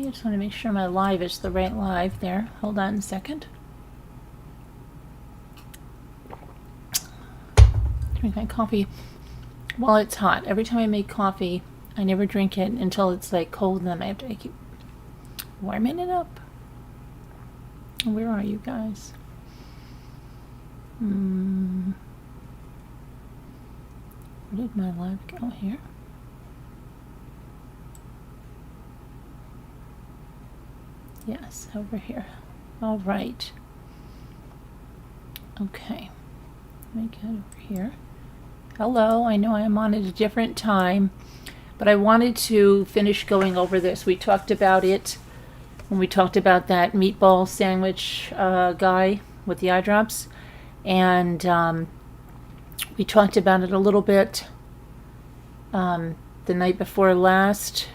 I just want to make sure my live is the right live there. Hold on a second. Drink my coffee while it's hot. Every time I make coffee, I never drink it until it's like cold, and then I have to keep warming it up. Where are you guys? Where did my live go here? Yes, over here. All right. Okay. Let me get over here. Hello, I know I am on at a different time, but I wanted to finish going over this. We talked about it when we talked about that meatball sandwich guy with the eye drops, and we talked about it a little bit the night before last,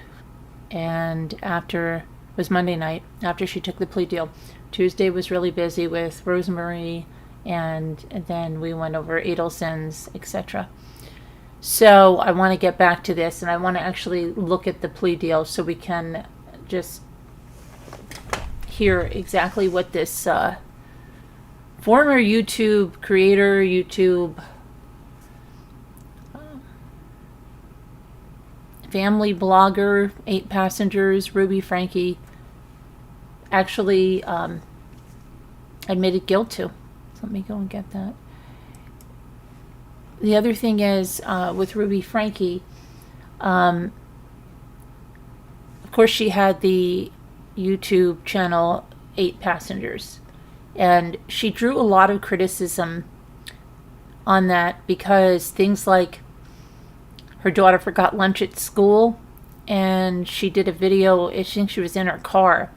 and after was Monday night after she took the plea deal. Tuesday was really busy with Rosemary, and then we went over Adelson's, etc. So I want to get back to this, and I want to actually look at the plea deal so we can just hear exactly what this former YouTube creator, family blogger, 8 passengers, Ruby Franke, actually admitted guilt to. So let me go and get that. The other thing is with Ruby Franke, of course she had the YouTube channel 8 Passengers, and she drew a lot of criticism on that because things like her daughter forgot lunch at school, and she did a video, I think she was in her car,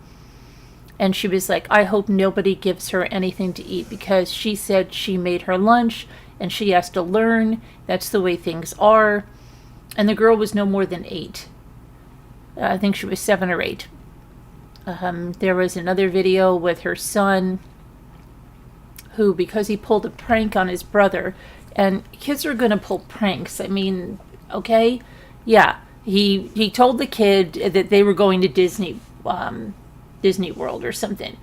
and she was like, I hope nobody gives her anything to eat because she said she made her lunch and she has to learn. That's the way things are. And the girl was no more than 8. I think she was 7 or 8. There was another video with her son who, because he pulled a prank on his brother, and kids are going to pull pranks. I mean, okay? Yeah. He told the kid that they were going to Disney World or something.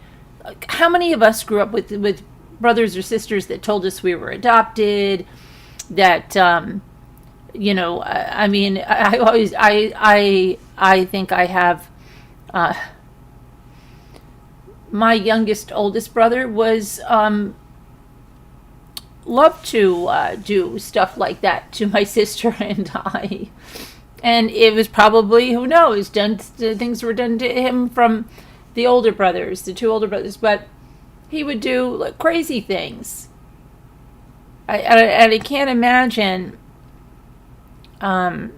How many of us grew up with brothers or sisters that told us we were adopted? That you know, I mean, I think I have. My oldest brother was loved to do stuff like that to my sister and I. And it was probably, who knows, things were done to him from the older brothers, the 2 older brothers, but he would do like crazy things. I can't imagine the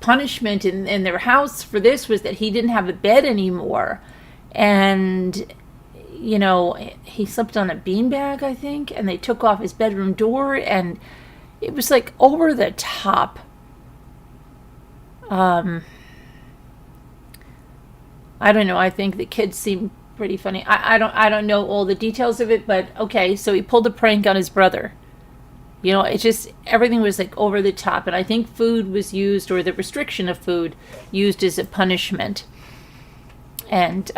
punishment in their house for this was that he didn't have a bed anymore. And, you know, he slept on a beanbag, I think, and they took off his bedroom door, and it was like over the top. I don't know. I think the kids seem pretty funny. I don't know all the details of it, but okay. So he pulled a prank on his brother. You know, it just, everything was like over the top. And I think food was used, or the restriction of food used as a punishment. And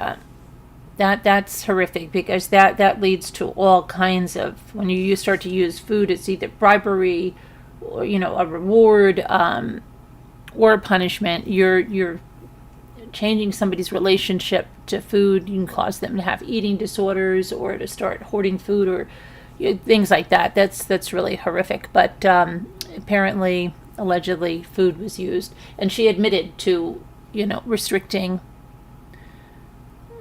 that's horrific, because that leads to all kinds of, when you start to use food, it's either bribery or, you know, a reward, or a punishment. You're changing somebody's relationship to food. You can cause them to have eating disorders, or to start hoarding food, or things like that. That's really horrific. But apparently, allegedly, food was used, and she admitted to, you know, restricting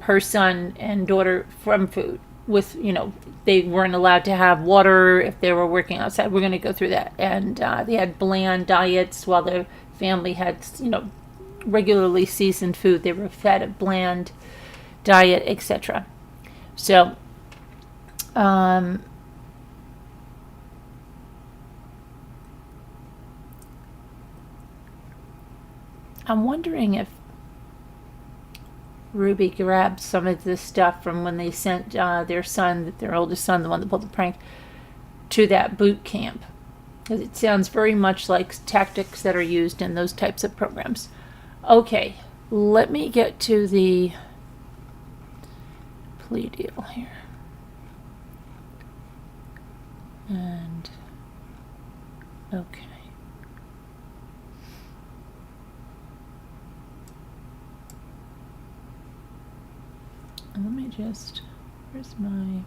her son and daughter from food. With, you know, they weren't allowed to have water if they were working outside. We're going to go through that. And they had bland diets while the family had, you know, regularly seasoned food. They were fed a bland diet, etc. So I'm wondering if Ruby grabbed some of this stuff from when they sent their son, their oldest son, the one that pulled the prank, to that boot camp. Because it sounds very much like tactics that are used in those types of programs. Okay, let me get to the plea deal here. And, okay. Let me just, where's my,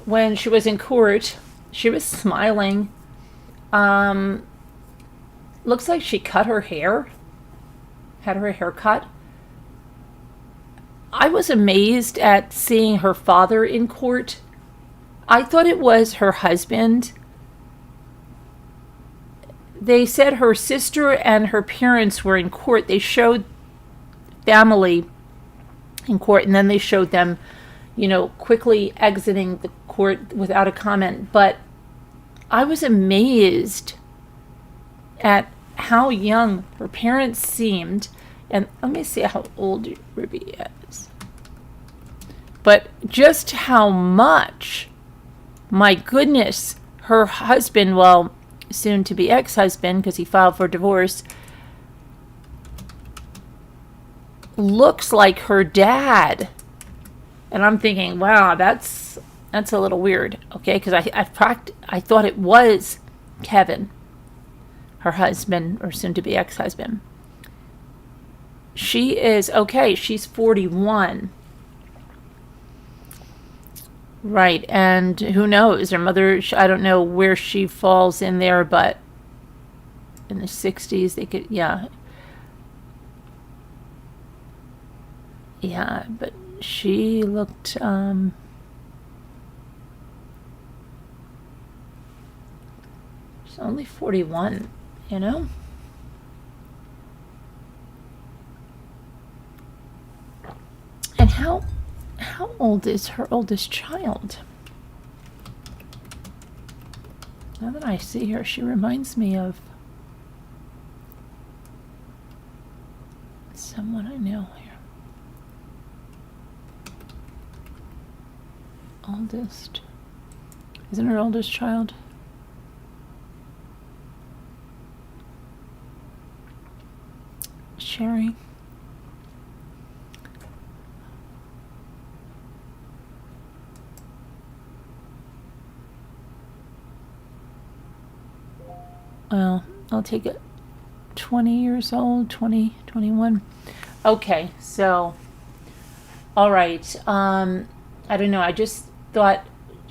when she was in court, she was smiling. Looks like she cut her hair, had her hair cut. I was amazed at seeing her father in court. I thought it was her husband. They said her sister and her parents were in court. They showed family in court, and then they showed them, you know, quickly exiting the court without a comment. But I was amazed at how young her parents seemed. And let me see how old Ruby is. But just how much, my goodness, her husband, well, soon to be ex-husband, because he filed for divorce, looks like her dad. And I'm thinking, wow, that's a little weird, okay? Because I thought it was Kevin, her husband, or soon to be ex-husband. She is, okay, she's 41. Right, and who knows? Her mother, I don't know where she falls in there, but in the 60s, they could, yeah. Yeah, but she looked, she's only 41, you know? And how old is her oldest child? Now that I see her, she reminds me of someone I know here. Oldest. Isn't her oldest child? Sherry. Well, I'll take it. 20 years old, 20, 21. Okay, so, all right. I don't know. I just thought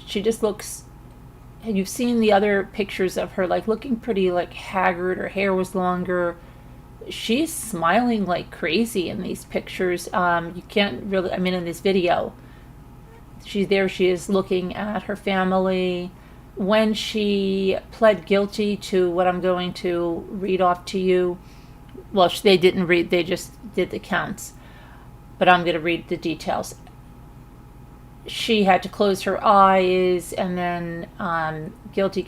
she just looks, and you've seen the other pictures of her, like, looking pretty, like, haggard. Her hair was longer. She's smiling like crazy in these pictures. You can't really, I mean, in this video, she's there. She is looking at her family. When she pled guilty to what I'm going to read off to you, well, they didn't read, they just did the counts, but I'm going to read the details. She had to close her eyes, and then guilty.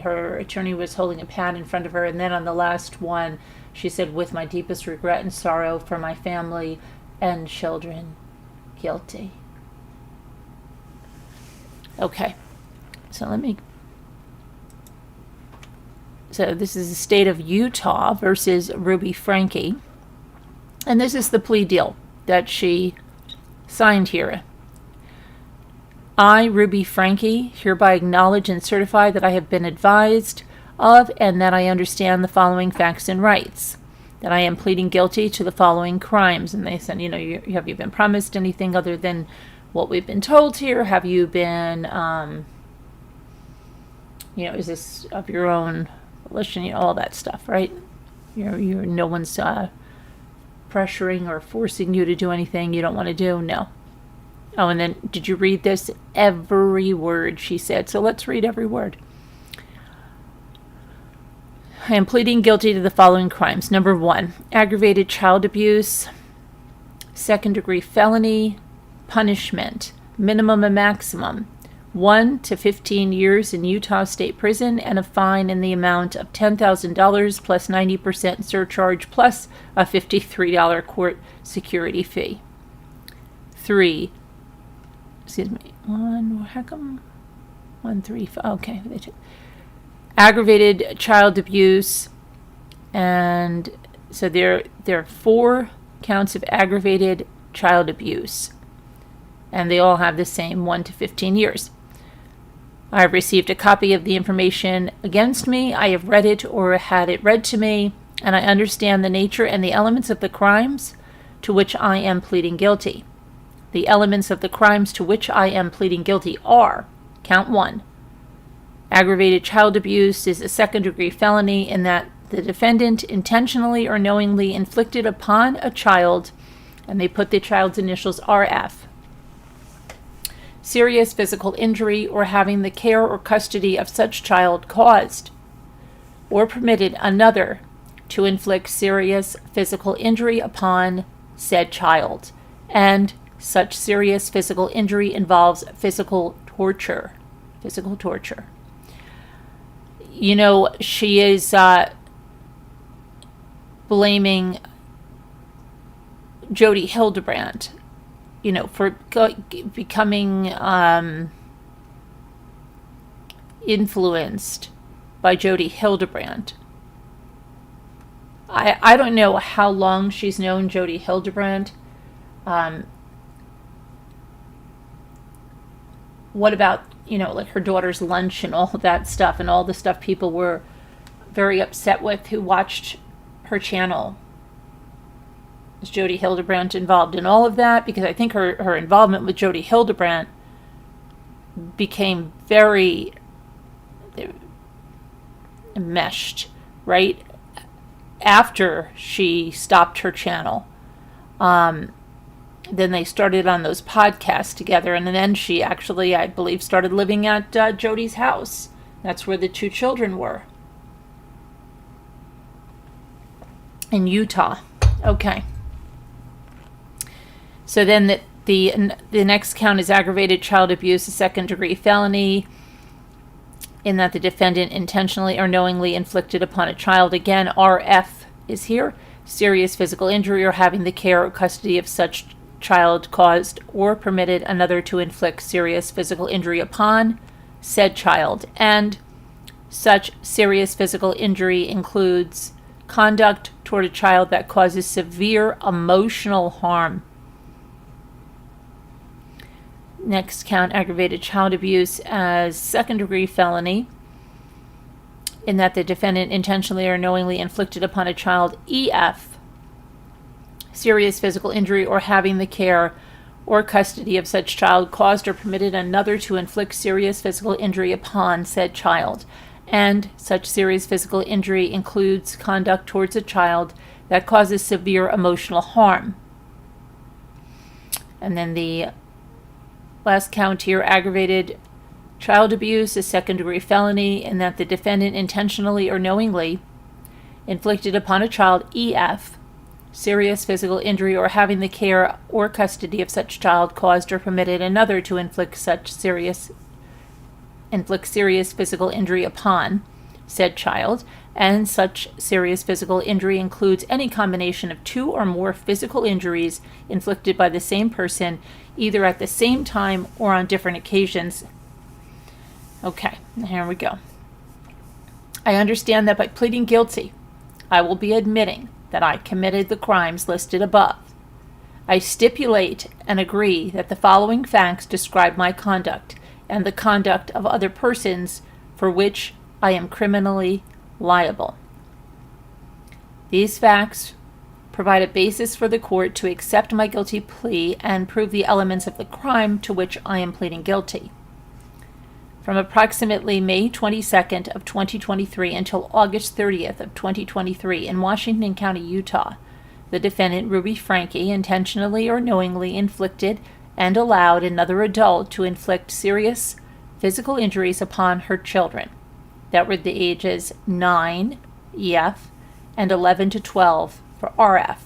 Her attorney was holding a pad in front of her, and then on the last one, she said, with my deepest regret and sorrow for my family and children, guilty. Okay. So this is the state of Utah versus Ruby Franke. And this is the plea deal that she signed here. I, Ruby Franke, hereby acknowledge and certify that I have been advised of and that I understand the following facts and rights. That I am pleading guilty to the following crimes. And they said, have you been promised anything other than what we've been told here? Have you been... is this of your own volition? All that stuff, right? You're no one's pressuring or forcing you to do anything you don't want to do. No. Oh, and then did you read this? Every word she said. So let's read every word. I am pleading guilty to the following crimes. Number 1, aggravated child abuse, second-degree felony, punishment, minimum and maximum. 1 to 15 years in Utah State Prison and a fine in the amount of $10,000 plus 90% surcharge plus a $53 court security fee. 3, excuse me, how come 1, 3, 5, okay, aggravated child abuse, and so there are 4 counts of aggravated child abuse, and they all have the same 1 to 15 years. I have received a copy of the information against me. I have read it or had it read to me, and I understand the nature and the elements of the crimes to which I am pleading guilty. The elements of the crimes to which I am pleading guilty are, count 1, aggravated child abuse is a second-degree felony in that the defendant intentionally or knowingly inflicted upon a child, and they put the child's initials RF, serious physical injury or having the care or custody of such child caused or permitted another to inflict serious physical injury upon said child, and such serious physical injury involves physical torture. Physical torture. You know, she is blaming Jody Hildebrandt, you know, for becoming influenced by Jody Hildebrandt. I don't know how long she's known Jody Hildebrandt. What about, you know, like her daughter's lunch and all of that stuff, and all the stuff people were very upset with who watched her channel? Is Jody Hildebrandt involved in all of that? Because I think her involvement with Jody Hildebrandt became very enmeshed, right? After she stopped her channel. Then they started on those podcasts together, and then she actually, I believe, started living at Jody's house. That's where the 2 children were. In Utah. Okay. So then the next count is aggravated child abuse, a second-degree felony, in that the defendant intentionally or knowingly inflicted upon a child. Again, RF is here. Serious physical injury or having the care or custody of such child caused or permitted another to inflict serious physical injury upon said child. And such serious physical injury includes conduct toward a child that causes severe emotional harm. Next count, aggravated child abuse as second-degree felony, in that the defendant intentionally or knowingly inflicted upon a child EF serious physical injury or having the care or custody of such child caused or permitted another to inflict serious physical injury upon said child. And such serious physical injury includes conduct towards a child that causes severe emotional harm. And then the last count here, aggravated child abuse, a second-degree felony, in that the defendant intentionally or knowingly inflicted upon a child EF serious physical injury or having the care or custody of such child caused or permitted another to inflict serious physical injury upon said child. And such serious physical injury includes any combination of 2 or more physical injuries inflicted by the same person, either at the same time or on different occasions. Okay, here we go. I understand that by pleading guilty, I will be admitting that I committed the crimes listed above. I stipulate and agree that the following facts describe my conduct and the conduct of other persons for which I am criminally liable. These facts provide a basis for the court to accept my guilty plea and prove the elements of the crime to which I am pleading guilty. From approximately May 22nd of 2023 until August 30th of 2023 in Washington County, Utah, the defendant, Ruby Franke, intentionally or knowingly inflicted and allowed another adult to inflict serious physical injuries upon her children that were the ages 9, EF, and 11 to 12 for RF,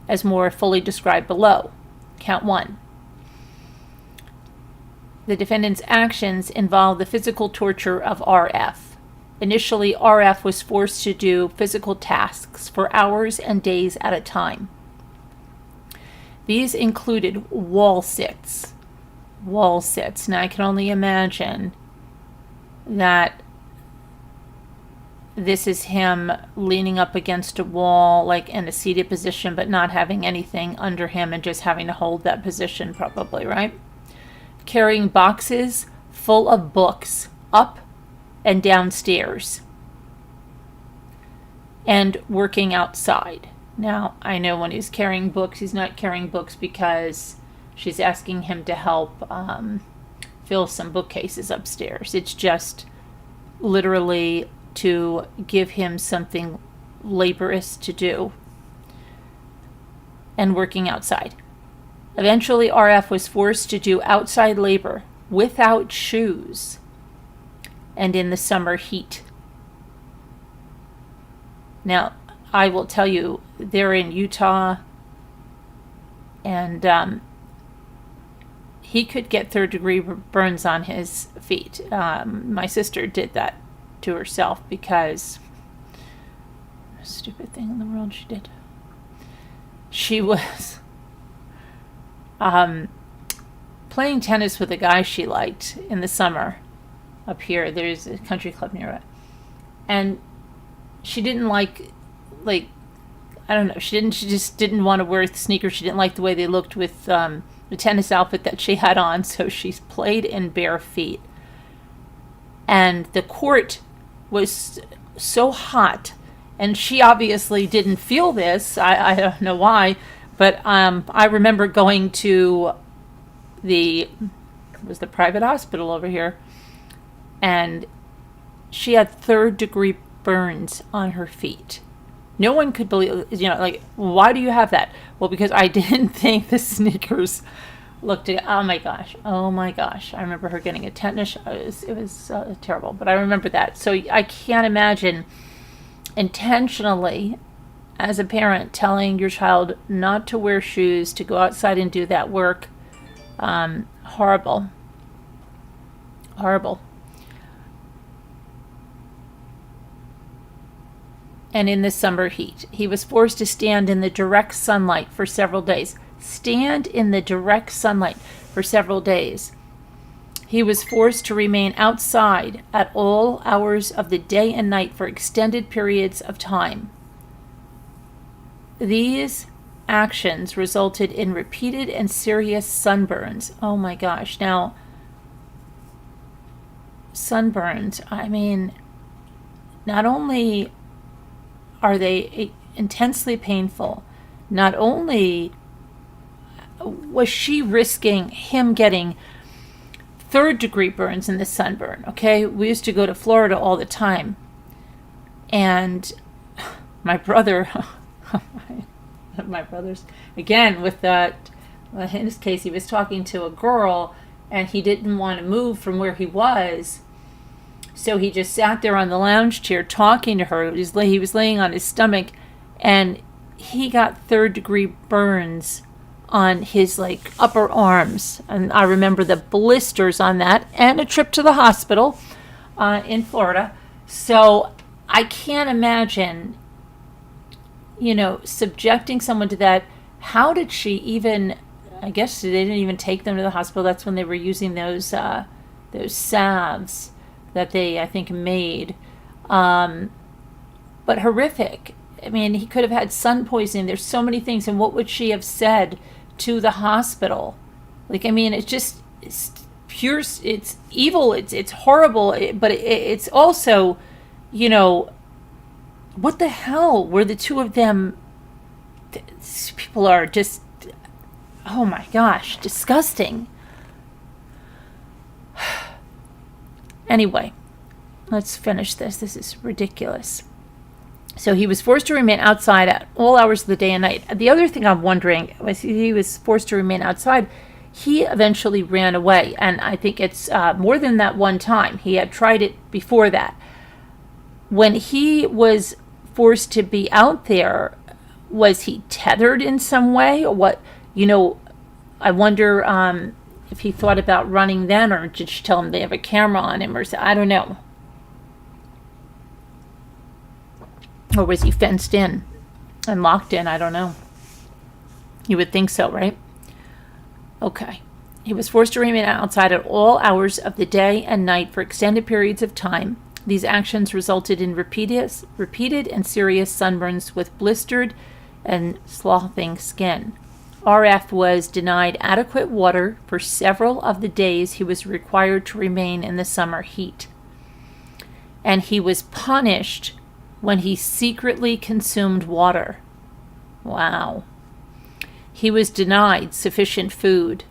as more fully described below. Count 1. The defendant's actions involve the physical torture of RF. Initially, RF was forced to do physical tasks for hours and days at a time. These included wall sits. Wall sits. Now I can only imagine that this is him leaning up against a wall, like in a seated position, but not having anything under him and just having to hold that position, probably, right? Carrying boxes full of books up and downstairs. And working outside. Now, I know when he's carrying books, he's not carrying books because she's asking him to help fill some bookcases upstairs. It's just literally to give him something laborious to do, and working outside. Eventually, RF was forced to do outside labor without shoes and in the summer heat. Now, I will tell you, they're in Utah, and he could get third-degree burns on his feet. My sister did that to herself because stupid thing in the world she did. She was playing tennis with a guy she liked in the summer up here. There's a country club near it, and she didn't like I don't know. She just didn't want to wear sneakers. She didn't like the way they looked with the tennis outfit that she had on. So she played in bare feet, and the court was so hot, and she obviously didn't feel this. I don't know why, but I remember going to the private hospital over here, and she had third-degree burns on her feet. No one could believe, like, why do you have that? Well, because I didn't think the sneakers looked at, oh my gosh. I remember her getting a tetanus. It was terrible, but I remember that. So I can't imagine intentionally, as a parent, telling your child not to wear shoes, to go outside and do that work. Horrible. And in the summer heat, he was forced to stand in the direct sunlight for several days. He was forced to remain outside at all hours of the day and night for extended periods of time. These actions resulted in repeated and serious sunburns. Oh my gosh. Now, sunburns, I mean, not only are they intensely painful, not only was she risking him getting third-degree burns in the sunburn, okay? We used to go to Florida all the time. And my brothers, again, with that, in this case, he was talking to a girl, and he didn't want to move from where he was. So he just sat there on the lounge chair talking to her. He was laying on his stomach, and he got third-degree burns on his upper arms. And I remember the blisters on that, and a trip to the hospital in Florida. So I can't imagine, subjecting someone to that. How did she even? I guess they didn't even take them to the hospital. That's when they were using those salves that they, I think, made. But horrific. I mean, he could have had sun poisoning. There's so many things. And what would she have said to the hospital? It's pure, it's evil, it's horrible, but it's also, what the hell were the two of them? These people are just, oh my gosh, disgusting. Anyway, let's finish this. This is ridiculous. So he was forced to remain outside at all hours of the day and night. The other thing I'm wondering was he was forced to remain outside. He eventually ran away, and I think it's more than that one time. He had tried it before that. When he was forced to be out there, was he tethered in some way? Or what? I wonder if he thought about running then, or did she tell him they have a camera on him, or I don't know. Or was he fenced in and locked in? I don't know. You would think so, right? Okay. He was forced to remain outside at all hours of the day and night for extended periods of time. These actions resulted in repeated and serious sunburns with blistered and sloughing skin. RF was denied adequate water for several of the days he was required to remain in the summer heat. And he was punished when he secretly consumed water. Wow. He was denied sufficient food.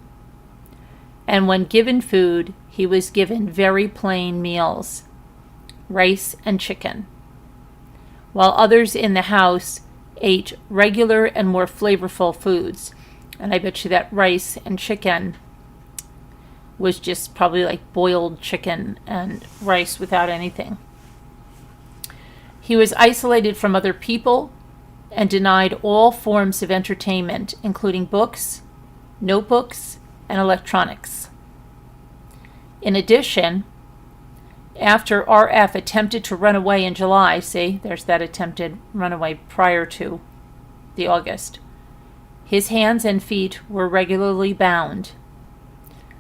And when given food, he was given very plain meals, rice and chicken, while others in the house ate regular and more flavorful foods. And I bet you that rice and chicken was just probably like boiled chicken and rice without anything. He was isolated from other people and denied all forms of entertainment, including books, notebooks, and electronics. In addition, after RF attempted to run away in July, see, there's that attempted runaway prior to the August, his hands and feet were regularly bound.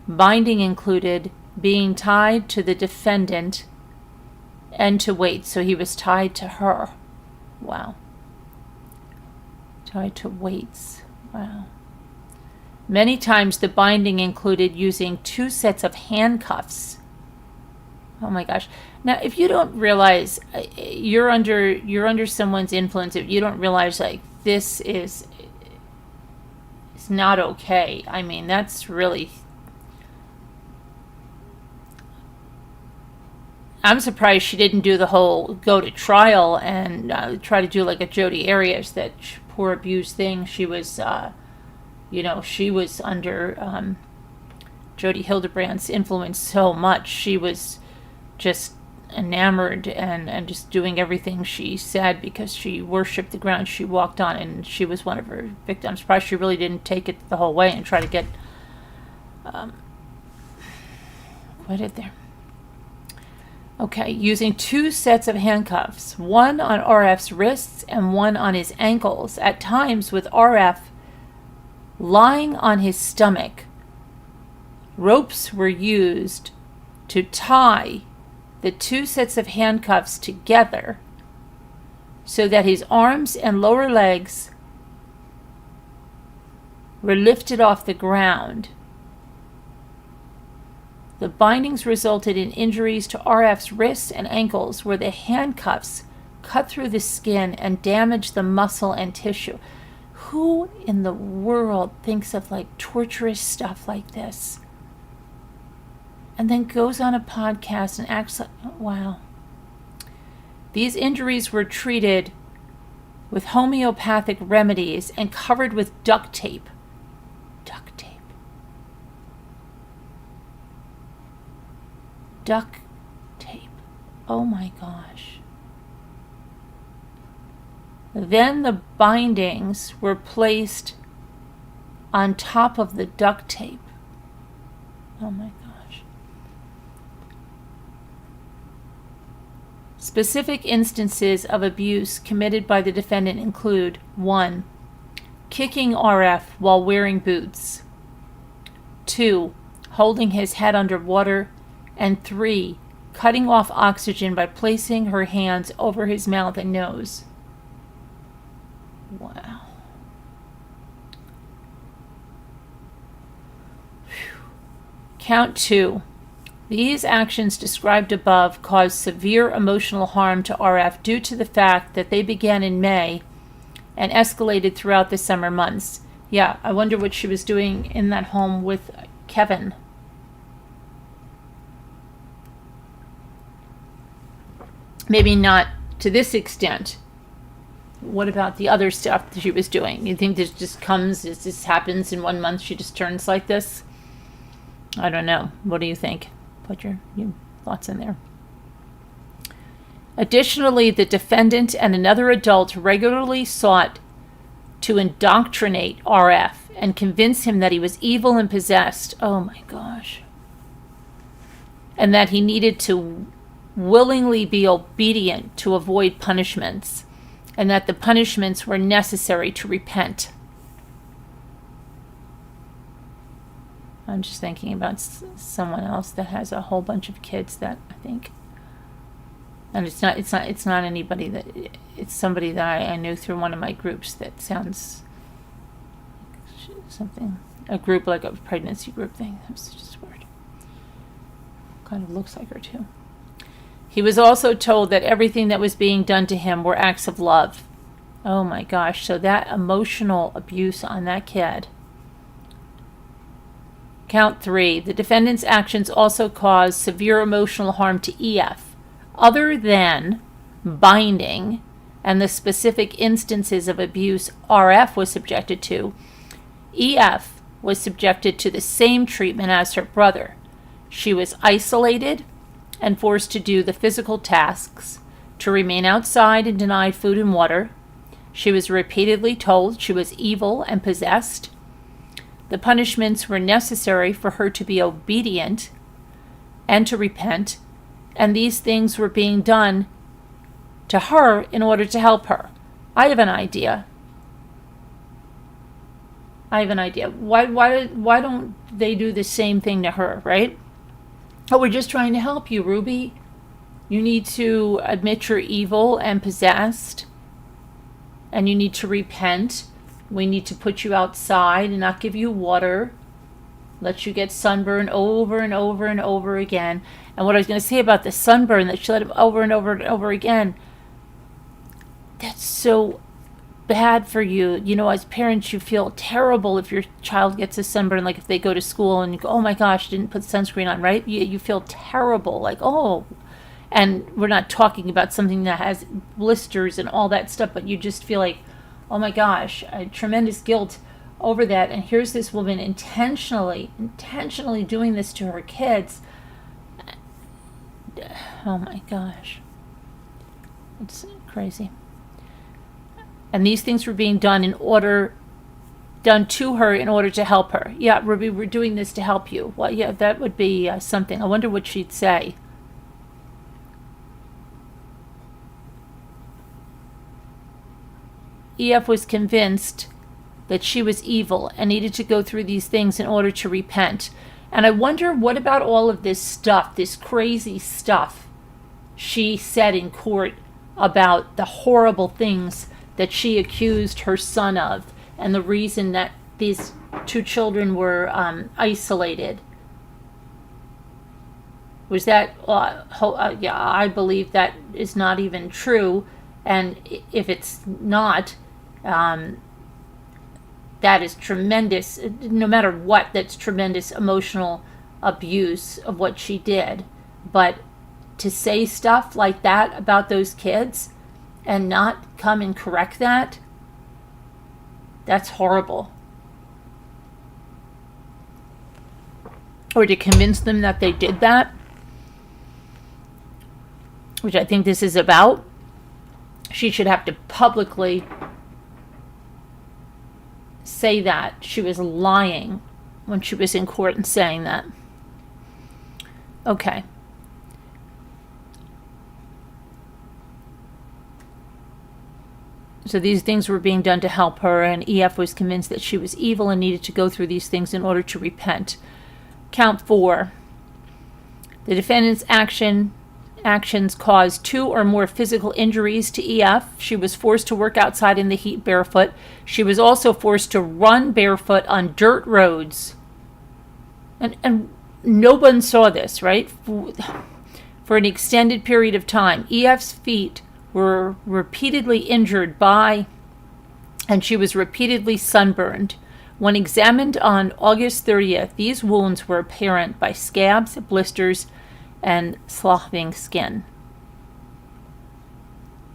Binding included being tied to the defendant and to weights, so he was tied to her. Wow. Tied to weights. Wow. Many times the binding included using 2 sets of handcuffs. Oh my gosh. Now, if you don't realize you're under someone's influence, if you don't realize like this is it's not okay. I mean, that's really, I'm surprised she didn't do the whole go to trial and try to do like a Jody Arias, that poor abused thing. She was she was under Jody Hildebrandt's influence so much. She was just enamored and just doing everything she said because she worshipped the ground she walked on, and she was one of her victims. I'm surprised she really didn't take it the whole way and try to get acquitted there. Okay, using 2 sets of handcuffs, one on RF's wrists and one on his ankles, at times with RF lying on his stomach. Ropes were used to tie the 2 sets of handcuffs together so that his arms and lower legs were lifted off the ground. The bindings resulted in injuries to RF's wrists and ankles, where the handcuffs cut through the skin and damaged the muscle and tissue. Who in the world thinks of like torturous stuff like this? And then goes on a podcast and acts like, oh, wow. These injuries were treated with homeopathic remedies and covered with duct tape. Duct tape. Duct tape. Oh my gosh. Then the bindings were placed on top of the duct tape. Oh my gosh. Specific instances of abuse committed by the defendant include 1. Kicking RF while wearing boots. 2. Holding his head under water. And 3. Cutting off oxygen by placing her hands over his mouth and nose. Wow. Whew. Count 2. These actions described above caused severe emotional harm to RF due to the fact that they began in May and escalated throughout the summer months. Yeah, I wonder what she was doing in that home with Kevin. Maybe not to this extent. What about the other stuff that she was doing? You think this just happens in 1 month, she just turns like this? I don't know. What do you think? Put your thoughts in there. Additionally, the defendant and another adult regularly sought to indoctrinate RF and convince him that he was evil and possessed. Oh my gosh. And that he needed to willingly be obedient to avoid punishments, and that the punishments were necessary to repent. I'm just thinking about someone else that has a whole bunch of kids that I think, and it's not anybody that, it's somebody that I knew through one of my groups that sounds something, a group like a pregnancy group thing. That's just weird. Kind of looks like her too. He was also told that everything that was being done to him were acts of love. Oh my gosh, so that emotional abuse on that kid. Count 3. The defendant's actions also caused severe emotional harm to EF. Other than binding and the specific instances of abuse RF was subjected to, EF was subjected to the same treatment as her brother. She was isolated and forced to do the physical tasks, to remain outside and denied food and water. She was repeatedly told she was evil and possessed. The punishments were necessary for her to be obedient and to repent, and these things were being done to her in order to help her. I have an idea. Why don't they do the same thing to her, right? Oh, we're just trying to help you, Ruby. You need to admit you're evil and possessed, and you need to repent. We need to put you outside and not give you water, let you get sunburn over and over and over again. And what I was going to say about the sunburn that she let him over and over and over again, that's so bad for you. You know, as parents, you feel terrible if your child gets a sunburn, like if they go to school and you go, oh my gosh, didn't put sunscreen on, right? You feel terrible, like, oh. And we're not talking about something that has blisters and all that stuff, but you just feel like, oh my gosh, tremendous guilt over that. And here's this woman intentionally doing this to her kids. Oh my gosh. It's crazy. And these things were being done to her in order to help her. Yeah, Ruby, we're doing this to help you. Well, yeah, that would be something. I wonder what she'd say. EF was convinced that she was evil and needed to go through these things in order to repent. And I wonder, what about all of this stuff, this crazy stuff she said in court about the horrible things that she accused her son of, and the reason that these two children were isolated? Was that, yeah, I believe that is not even true. And if it's not, that is tremendous. No matter what, that's tremendous emotional abuse of what she did. But to say stuff like that about those kids and not come and correct that, that's horrible. Or to convince them that they did that, which I think this is about. She should have to publicly say that she was lying when she was in court and saying that. Okay. So these things were being done to help her, and EF was convinced that she was evil and needed to go through these things in order to repent. Count 4. The defendant's actions caused 2 or more physical injuries to EF. She was forced to work outside in the heat barefoot. She was also forced to run barefoot on dirt roads. And no one saw this, right? For an extended period of time. EF's feet were repeatedly injured by, and she was repeatedly sunburned. When examined on August 30th, these wounds were apparent by scabs, blisters, and sloughing skin.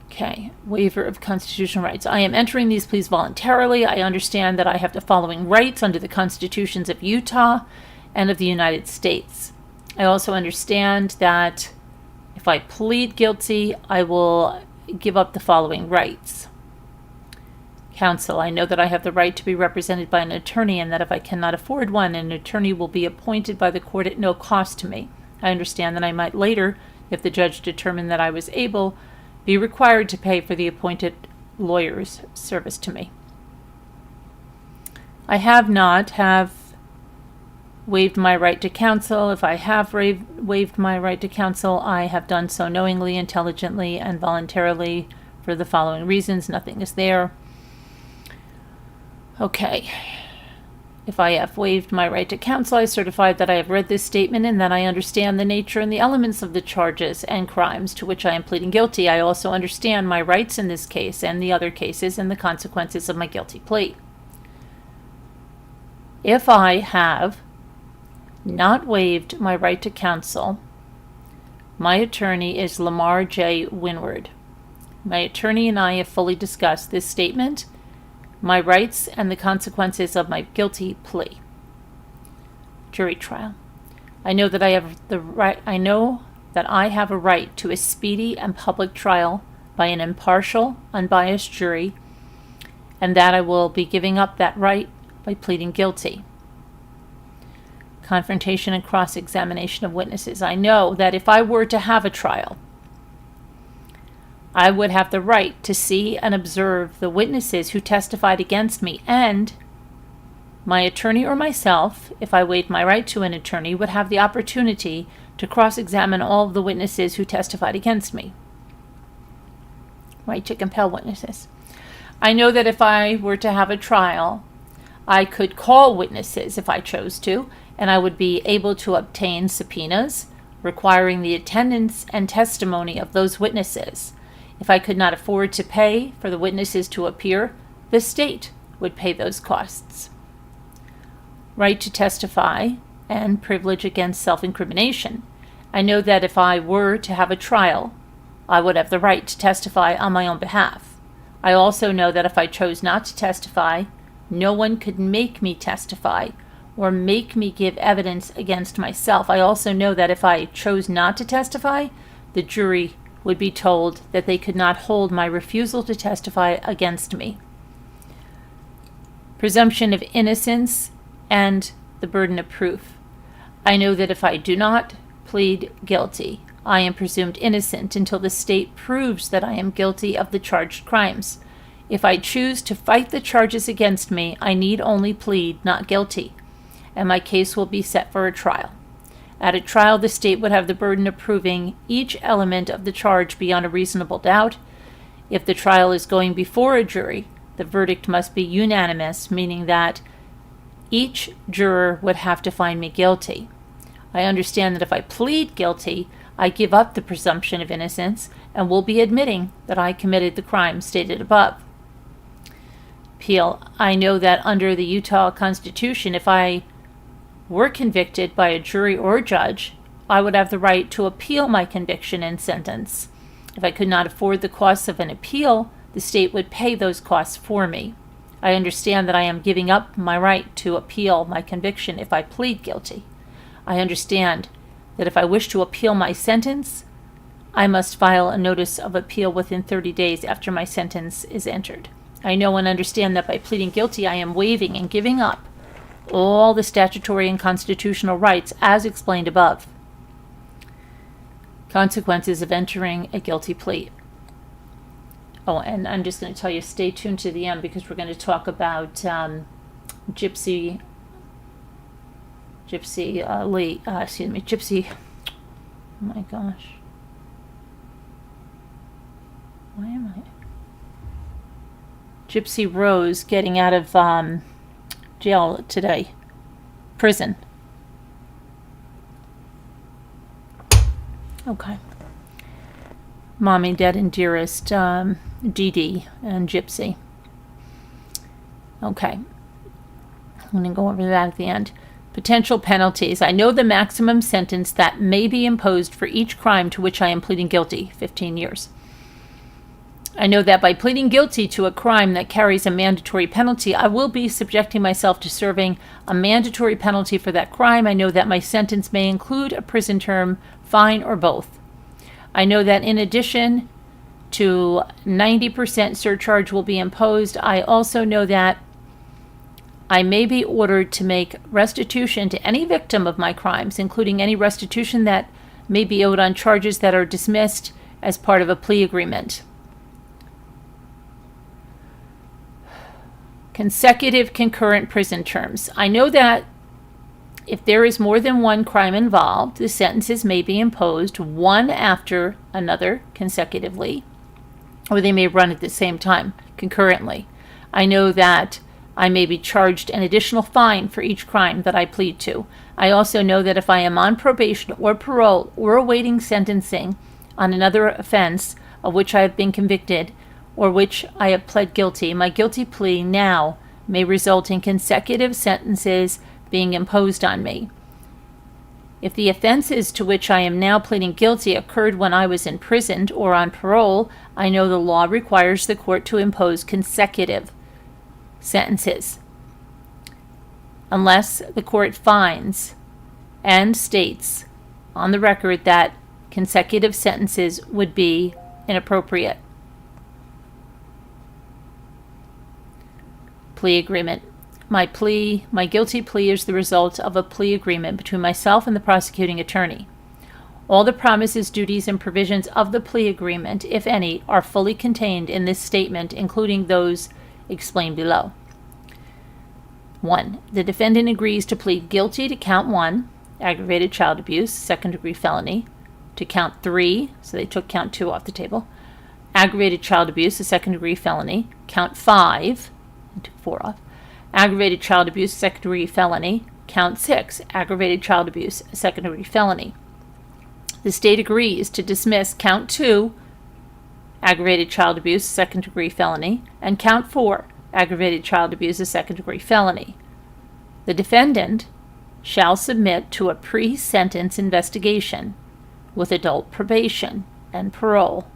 Okay, waiver of constitutional rights. I am entering these pleas voluntarily. I understand that I have the following rights under the constitutions of Utah and of the United States. I also understand that if I plead guilty, I will give up the following rights. Counsel, I know that I have the right to be represented by an attorney, and that if I cannot afford one, an attorney will be appointed by the court at no cost to me. I understand that I might later, if the judge determined that I was able, be required to pay for the appointed lawyer's service to me. I have not, have waived my right to counsel. If I have waived my right to counsel, I have done so knowingly, intelligently, and voluntarily for the following reasons. Nothing is there. Okay. If I have waived my right to counsel, I certify that I have read this statement and that I understand the nature and the elements of the charges and crimes to which I am pleading guilty. I also understand my rights in this case and the other cases and the consequences of my guilty plea. If I have not waived my right to counsel, my attorney is Lamar J. Winward. My attorney and I have fully discussed this statement, my rights, and the consequences of my guilty plea. Jury trial. I know that I have a right to a speedy and public trial by an impartial, unbiased jury, and that I will be giving up that right by pleading guilty. Confrontation and cross-examination of witnesses. I know that if I were to have a trial, I would have the right to see and observe the witnesses who testified against me, and my attorney or myself, if I waived my right to an attorney, would have the opportunity to cross-examine all of the witnesses who testified against me. Right to compel witnesses. I know that if I were to have a trial, I could call witnesses if I chose to, and I would be able to obtain subpoenas requiring the attendance and testimony of those witnesses. If I could not afford to pay for the witnesses to appear, the state would pay those costs. Right to testify and privilege against self-incrimination. I know that if I were to have a trial, I would have the right to testify on my own behalf. I also know that if I chose not to testify, no one could make me testify or make me give evidence against myself. I also know that if I chose not to testify, the jury would be told that they could not hold my refusal to testify against me. Presumption of innocence and the burden of proof. I know that if I do not plead guilty, I am presumed innocent until the state proves that I am guilty of the charged crimes. If I choose to fight the charges against me, I need only plead not guilty, and my case will be set for a trial. At a trial, the state would have the burden of proving each element of the charge beyond a reasonable doubt. If the trial is going before a jury, the verdict must be unanimous, meaning that each juror would have to find me guilty. I understand that if I plead guilty, I give up the presumption of innocence and will be admitting that I committed the crime stated above. Appeal. I know that under the Utah Constitution, if I were convicted by a jury or judge, I would have the right to appeal my conviction and sentence. If I could not afford the costs of an appeal, the state would pay those costs for me. I understand that I am giving up my right to appeal my conviction if I plead guilty. I understand that if I wish to appeal my sentence, I must file a notice of appeal within 30 days after my sentence is entered. I know and understand that by pleading guilty, I am waiving and giving up all the statutory and constitutional rights as explained above. Consequences of entering a guilty plea. Oh, and I'm just going to tell you, stay tuned to the end because we're going to talk about Gypsy. Oh my gosh. Why am I? Gypsy Rose getting out of jail today. Prison. Okay. Mommy, Dad, and Dearest, Dee Dee, and Gypsy. Okay. I'm going to go over that at the end. Potential penalties. I know the maximum sentence that may be imposed for each crime to which I am pleading guilty, 15 years. I know that by pleading guilty to a crime that carries a mandatory penalty, I will be subjecting myself to serving a mandatory penalty for that crime. I know that my sentence may include a prison term, fine, or both. I know that in addition to 90% surcharge will be imposed, I also know that I may be ordered to make restitution to any victim of my crimes, including any restitution that may be owed on charges that are dismissed as part of a plea agreement. Consecutive concurrent prison terms. I know that If there is more than one crime involved, the sentences may be imposed one after another consecutively, or they may run at the same time concurrently. I know that I may be charged an additional fine for each crime that I plead to. I also know that if I am on probation or parole or awaiting sentencing on another offense of which I have been convicted or which I have pled guilty, my guilty plea now may result in consecutive sentences being imposed on me. If the offenses to which I am now pleading guilty occurred when I was imprisoned or on parole, I know the law requires the court to impose consecutive sentences, unless the court finds and states on the record that consecutive sentences would be inappropriate. Plea agreement. My guilty plea is the result of a plea agreement between myself and the prosecuting attorney. All the promises, duties, and provisions of the plea agreement, if any, are fully contained in this statement, including those explained below. 1. The defendant agrees to plead guilty to count 1, aggravated child abuse, second-degree felony, to count 3, so they took count 2 off the table, aggravated child abuse, a second-degree felony, count 5, and took 4 off, aggravated child abuse, second-degree felony, count 6, aggravated child abuse, a second-degree felony. The state agrees to dismiss count 2, aggravated child abuse, second-degree felony, and count 4, aggravated child abuse, a second-degree felony. The defendant shall submit to a pre-sentence investigation with adult probation and parole.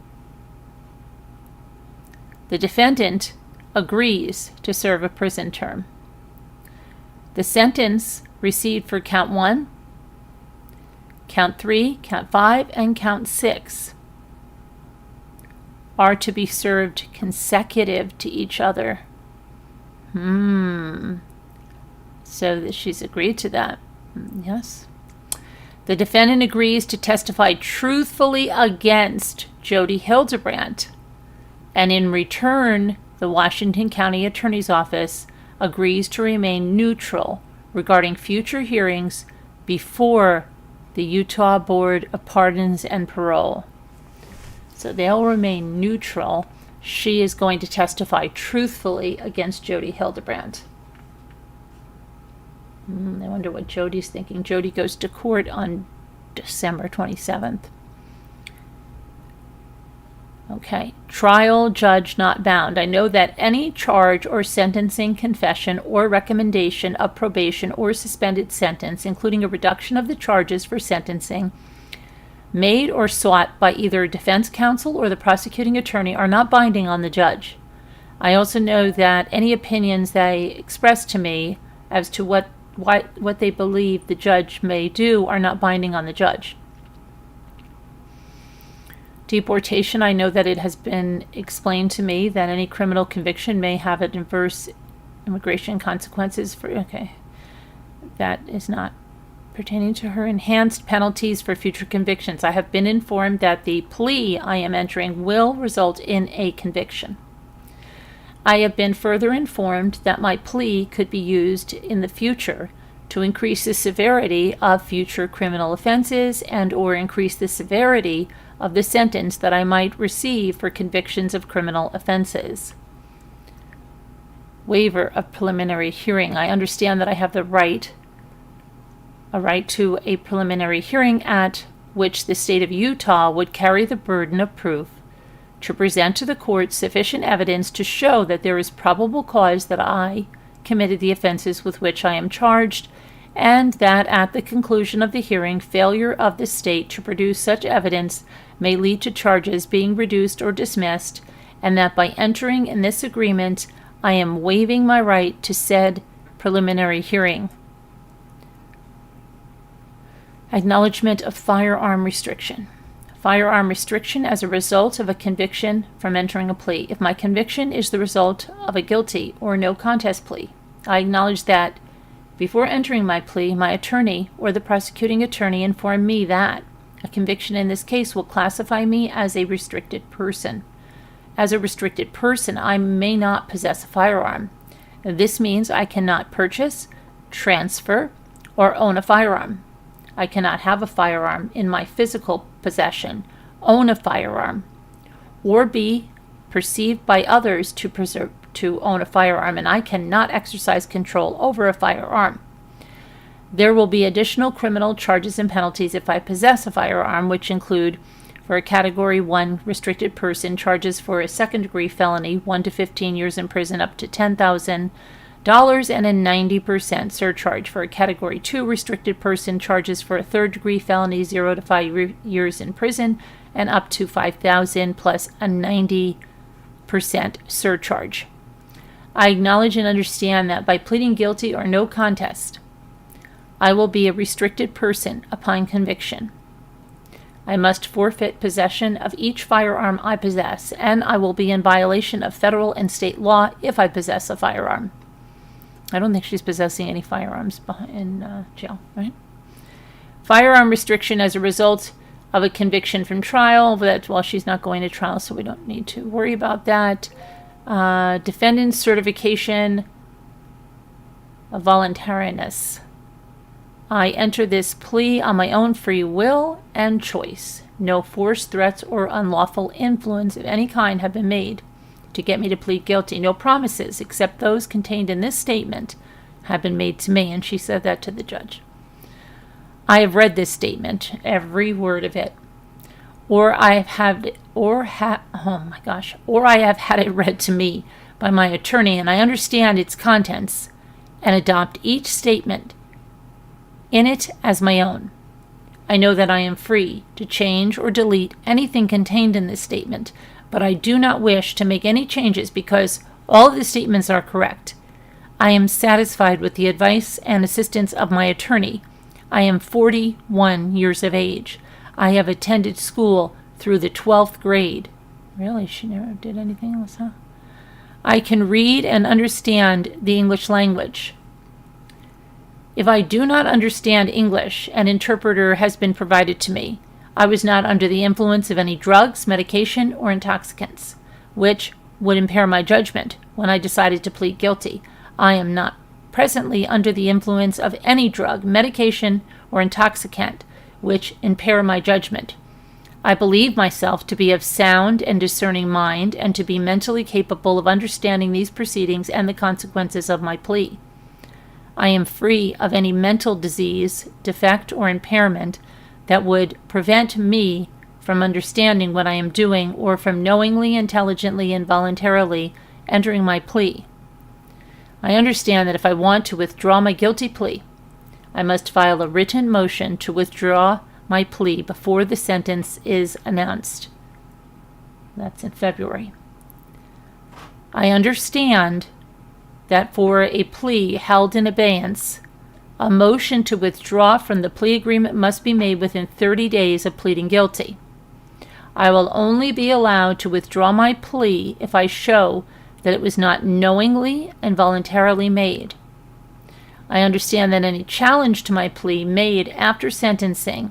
The defendant agrees to serve a prison term. The sentence received for count 1, count 3, count 5, and count 6 are to be served consecutive to each other. So that she's agreed to that. Yes. The defendant agrees to testify truthfully against Jody Hildebrandt, and in return, the Washington County Attorney's Office agrees to remain neutral regarding future hearings before the Utah Board of Pardons and Parole. So they'll remain neutral. She is going to testify truthfully against Jody Hildebrandt. I wonder what Jody's thinking. Jody goes to court on December 27th. Okay. Trial judge not bound. I know that any charge or sentencing, confession, or recommendation of probation or suspended sentence, including a reduction of the charges for sentencing, made or sought by either defense counsel or the prosecuting attorney, are not binding on the judge. I also know that any opinions they express to me as to what they believe the judge may do are not binding on the judge. Deportation, I know that it has been explained to me that any criminal conviction may have adverse immigration consequences for, that is not pertaining to her. Enhanced penalties for future convictions. I have been informed that the plea I am entering will result in a conviction. I have been further informed that my plea could be used in the future to increase the severity of future criminal offenses and or increase the severity of the sentence that I might receive for convictions of criminal offenses. Waiver of preliminary hearing. I understand that I have a right to a preliminary hearing at which the state of Utah would carry the burden of proof to present to the court sufficient evidence to show that there is probable cause that I committed the offenses with which I am charged, and that at the conclusion of the hearing, failure of the state to produce such evidence may lead to charges being reduced or dismissed, and that by entering in this agreement, I am waiving my right to said preliminary hearing. Acknowledgement of firearm restriction. Firearm restriction as a result of a conviction from entering a plea. If my conviction is the result of a guilty or no contest plea, I acknowledge that before entering my plea, my attorney or the prosecuting attorney informed me that a conviction in this case will classify me as a restricted person. As a restricted person, I may not possess a firearm. This means I cannot purchase, transfer, or own a firearm. I cannot have a firearm in my physical possession, own a firearm, or be perceived by others to own a firearm, and I cannot exercise control over a firearm. There will be additional criminal charges and penalties if I possess a firearm, which include, for a Category 1 restricted person, charges for a second-degree felony, 1 to 15 years in prison, up to $10,000, and a 90% surcharge. For a Category 2 restricted person, charges for a third-degree felony, 0 to 5 years in prison, and up to $5,000 plus a 90% surcharge. I acknowledge and understand that by pleading guilty or no contest, I will be a restricted person upon conviction. I must forfeit possession of each firearm I possess, and I will be in violation of federal and state law if I possess a firearm. I don't think she's possessing any firearms in jail, right? Firearm restriction as a result of a conviction from trial. Well, she's not going to trial, so we don't need to worry about that. Defendant's certification of voluntariness. I enter this plea on my own free will and choice. No force, threats, or unlawful influence of any kind have been made to get me to plead guilty. No promises, except those contained in this statement, have been made to me. And she said that to the judge. I have read this statement, every word of it, or I have had it read to me by my attorney, and I understand its contents and adopt each statement in it as my own. I know that I am free to change or delete anything contained in this statement, but I do not wish to make any changes because all of the statements are correct. I am satisfied with the advice and assistance of my attorney. I am 41 years of age. I have attended school through the 12th grade. Really? She never did anything else, huh? I can read and understand the English language. If I do not understand English, an interpreter has been provided to me. I was not under the influence of any drugs, medication, or intoxicants, which would impair my judgment when I decided to plead guilty. I am not presently under the influence of any drug, medication, or intoxicant, which impair my judgment. I believe myself to be of sound and discerning mind, and to be mentally capable of understanding these proceedings and the consequences of my plea. I am free of any mental disease, defect, or impairment that would prevent me from understanding what I am doing or from knowingly, intelligently, and voluntarily entering my plea. I understand that if I want to withdraw my guilty plea, I must file a written motion to withdraw my plea before the sentence is announced. That's in February. I understand that for a plea held in abeyance, a motion to withdraw from the plea agreement must be made within 30 days of pleading guilty. I will only be allowed to withdraw my plea if I show that it was not knowingly and voluntarily made. I understand that any challenge to my plea made after sentencing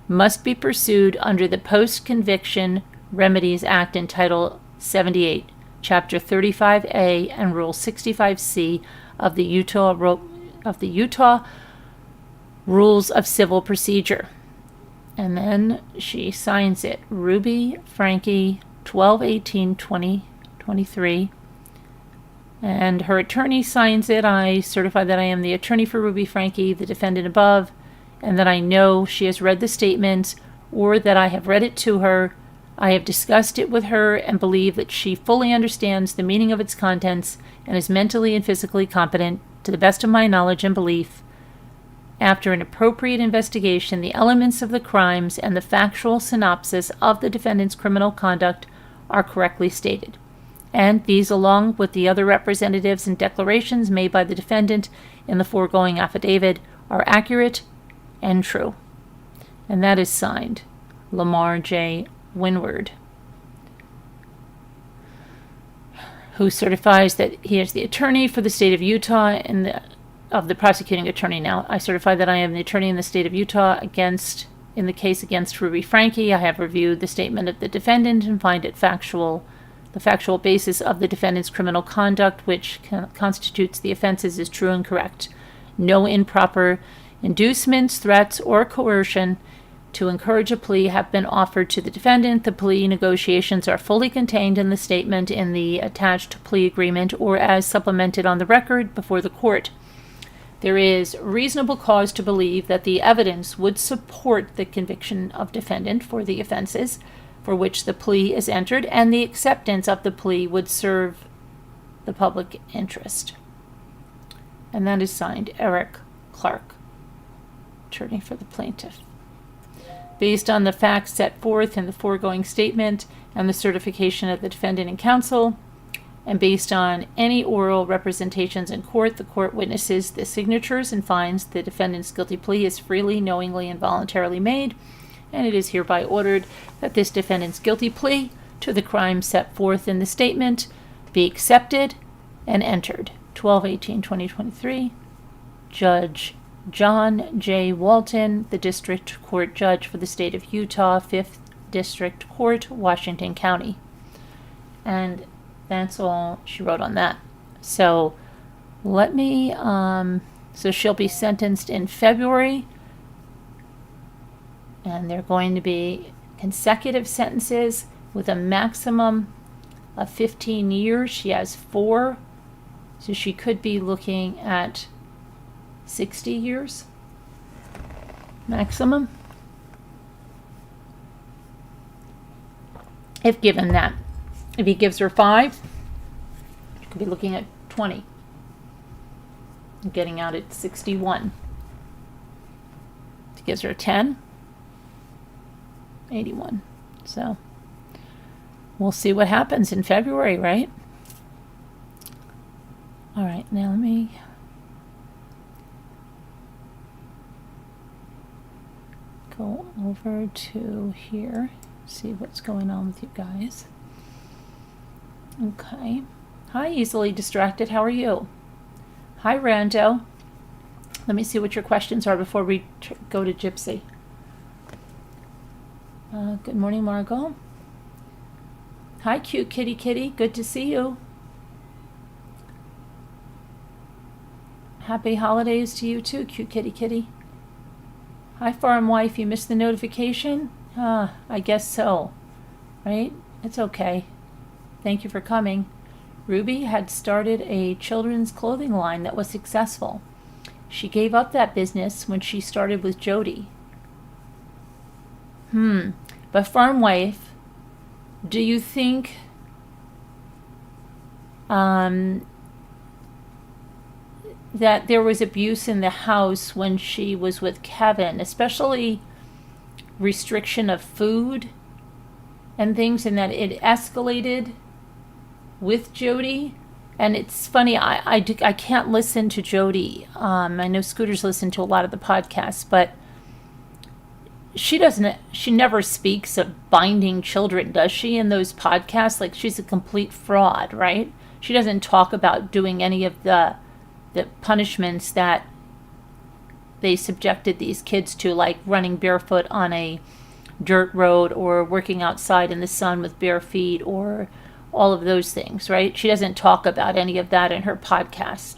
must be pursued under the Post-Conviction Remedies Act in Title 78, Chapter 35A, and Rule 65C of the Utah Rules of Civil Procedure. And then she signs it, Ruby Franke, 12/18/2023. And her attorney signs it. I certify that I am the attorney for Ruby Franke, the defendant above, and that I know she has read the statement or that I have read it to her. I have discussed it with her and believe that she fully understands the meaning of its contents and is mentally and physically competent, to the best of my knowledge and belief. After an appropriate investigation, the elements of the crimes and the factual synopsis of the defendant's criminal conduct are correctly stated, and these, along with the other representatives and declarations made by the defendant in the foregoing affidavit, are accurate and true. And that is signed, Lamar J. Winward, who certifies that he is the attorney for the state of Utah and of the prosecuting attorney. Now, I certify that I am the attorney in the state of Utah in the case against Ruby Franke. I have reviewed the statement of the defendant and find it the factual basis of the defendant's criminal conduct, which constitutes the offenses, is true and correct. No improper inducements, threats, or coercion to encourage a plea have been offered to the defendant. The plea negotiations are fully contained in the statement in the attached plea agreement or as supplemented on the record before the court. There is reasonable cause to believe that the evidence would support the conviction of defendant for the offenses for which the plea is entered, and the acceptance of the plea would serve the public interest. And that is signed Eric Clark, attorney for the plaintiff. Based on the facts set forth in the foregoing statement and the certification of the defendant and counsel, and based on any oral representations in court, the court witnesses the signatures and finds the defendant's guilty plea is freely, knowingly, and voluntarily made, and it is hereby ordered that this defendant's guilty plea to the crime set forth in the statement be accepted and entered. 12/18/2023, Judge John J. Walton, the District Court Judge for the State of Utah, 5th District Court, Washington County. And that's all she wrote on that. So let me, so she'll be sentenced in February, and they're going to be consecutive sentences with a maximum of 15 years. She has 4, so she could be looking at 60 years maximum, if given that. If he gives her 5, she could be looking at 20, getting out at 61. If he gives her 10, 81. So we'll see what happens in February, right? All right, now let me go over to here, see what's going on with you guys. Okay. Hi, easily distracted. How are you? Hi, Rando. Let me see what your questions are before we go to Gypsy. Good morning, Margot. Hi, cute kitty kitty. Good to see you. Happy holidays to you too, cute kitty kitty. Hi, farm wife. You missed the notification? I guess so. Right? It's okay. Thank you for coming. Ruby had started a children's clothing line that was successful. She gave up that business when she started with Jody. But farm wife, do you think that there was abuse in the house when she was with Kevin, especially restriction of food and things, and that it escalated with Jody? And it's funny, I can't listen to Jody. I know Scooter's listened to a lot of the podcasts, but she never speaks of binding children, does she, in those podcasts? Like, she's a complete fraud, right? She doesn't talk about doing any of the punishments that they subjected these kids to, like running barefoot on a dirt road or working outside in the sun with bare feet or all of those things, right? She doesn't talk about any of that in her podcast.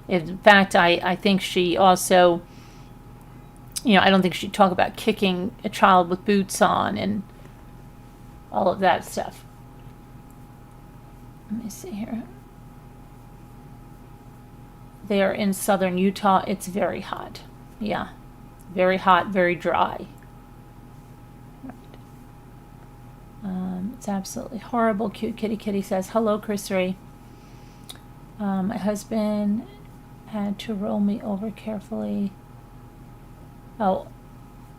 In fact, I think she also, I don't think she'd talk about kicking a child with boots on and all of that stuff. Let me see here. They are in southern Utah. It's very hot. Yeah. Very hot, very dry. It's absolutely horrible. Cute kitty kitty says, hello, Chris Ray. My husband had to roll me over carefully. Oh,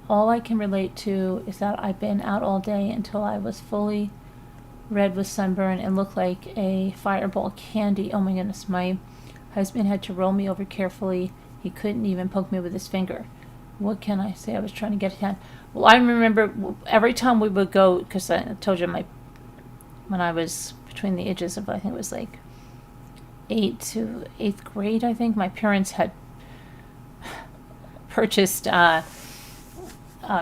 all I can relate to is that I've been out all day until I was fully red with sunburn and looked like a fireball candy. Oh my goodness, my husband had to roll me over carefully. He couldn't even poke me with his finger. What can I say? I was trying to get it done. Well, I remember every time we would go, because I told you when I was between the ages of, I think it was like 8th to 8th grade, I think, my parents had purchased a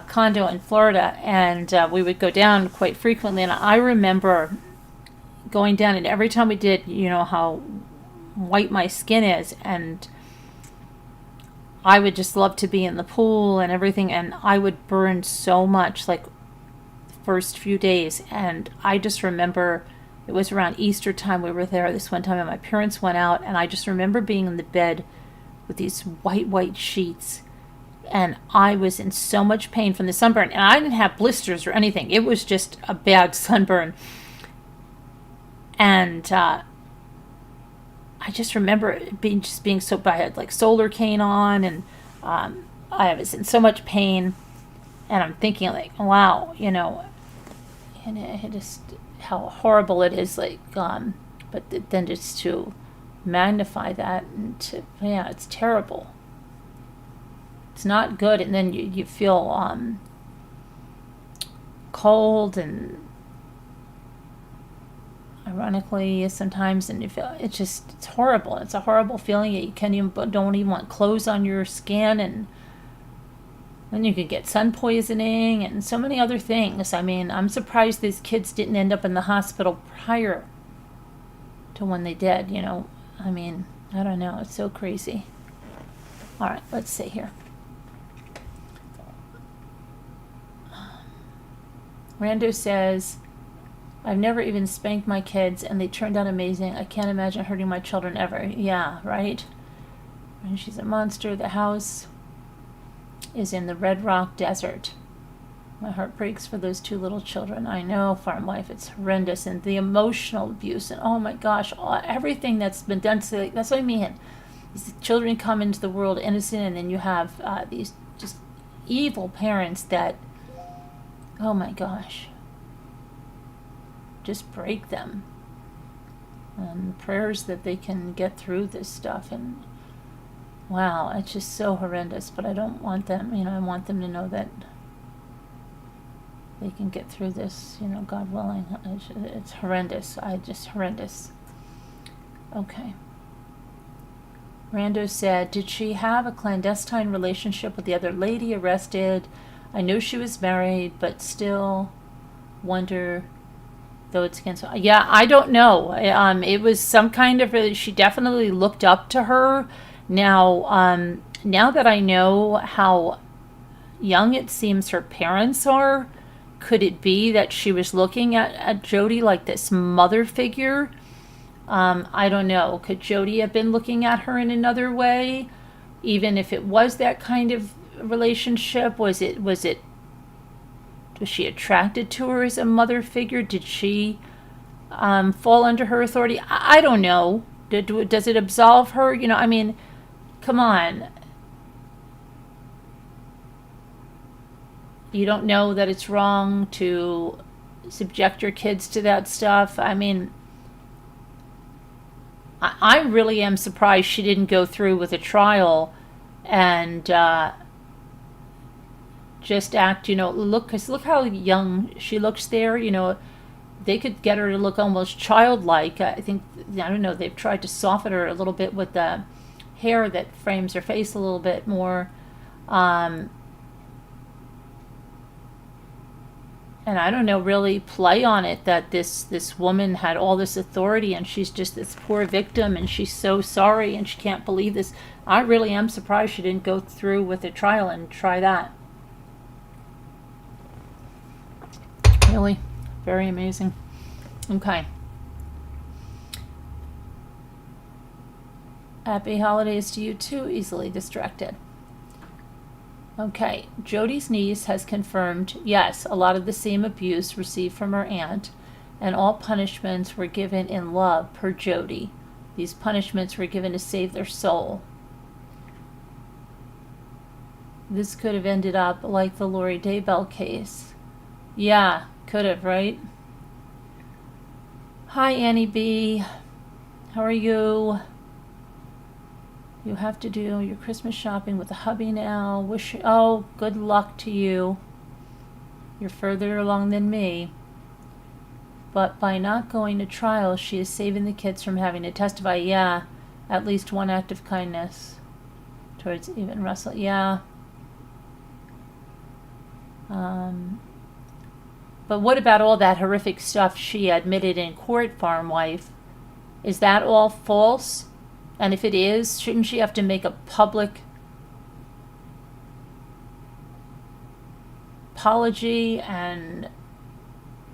condo in Florida, and we would go down quite frequently. And I remember going down, and every time we did, how white my skin is, and I would just love to be in the pool and everything, and I would burn so much, like the first few days. And I just remember it was around Easter time we were there this one time, and my parents went out, and I just remember being in the bed with these white sheets, and I was in so much pain from the sunburn, and I didn't have blisters or anything. It was just a bad sunburn. And I just remember being so bad. I had like solar cane on, and I was in so much pain. And I'm thinking like, wow, and it just how horrible it is. Like, but then just to magnify that and it's terrible. It's not good. And then you feel cold and ironically sometimes, and you feel it's horrible. It's a horrible feeling. You don't even want clothes on your skin, and then you could get sun poisoning and so many other things. I mean, I'm surprised these kids didn't end up in the hospital prior to when they did. I mean, I don't know. It's so crazy. All right, let's see here. Rando says, I've never even spanked my kids, and they turned out amazing. I can't imagine hurting my children ever. Yeah, right? And she's a monster. The house is in the Red Rock Desert. My heart breaks for those 2 little children. I know, farm life, it's horrendous. And the emotional abuse, and oh my gosh, everything that's been done to that's what I mean. These children come into the world innocent, and then you have these just evil parents that, oh my gosh, just break them. And prayers that they can get through this stuff. And wow, it's just so horrendous. But I don't want them, I want them to know that they can get through this, God willing. It's horrendous. Horrendous. Okay. Rando said, did she have a clandestine relationship with the other lady arrested? I know she was married, but still wonder, though it's against. Yeah, I don't know. It was some kind of. She definitely looked up to her. Now, now that I know how young it seems her parents are, could it be that she was looking at Jody like this mother figure? I don't know. Could Jody have been looking at her in another way, even if it was that kind of relationship? Was she attracted to her as a mother figure? Did she fall under her authority? I don't know. Does it absolve her? I mean, come on. You don't know that it's wrong to subject your kids to that stuff. I mean, I really am surprised she didn't go through with a trial and just act, because look how young she looks there. They could get her to look almost childlike. I don't know, they've tried to soften her a little bit with the hair that frames her face a little bit more. And I don't know, really play on it that this woman had all this authority, and she's just this poor victim, and she's so sorry, and she can't believe this. I really am surprised she didn't go through with a trial and try that. Really, very amazing. Okay. Happy holidays to you too, easily distracted. Okay, Jody's niece has confirmed, yes, a lot of the same abuse received from her aunt, and all punishments were given in love per Jody. These punishments were given to save their soul. This could have ended up like the Lori Daybell case. Yeah, could have, right? Hi, Annie B. How are you? You have to do your Christmas shopping with the hubby now. Good luck to you. You're further along than me. But by not going to trial, she is saving the kids from having to testify. Yeah, at least one act of kindness towards even Russell. Yeah. But what about all that horrific stuff she admitted in court, farm wife? Is that all false? And if it is, shouldn't she have to make a public apology and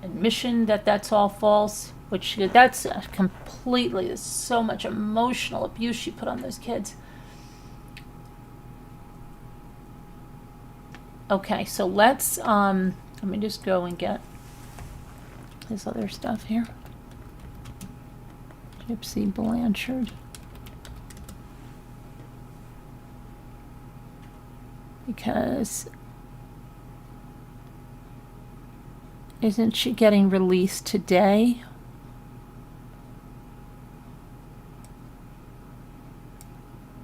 admission that that's all false, which that's completely, there's so much emotional abuse she put on those kids. Okay, so let's, let me just go and get this other stuff here. Gypsy Blanchard. Because isn't she getting released today?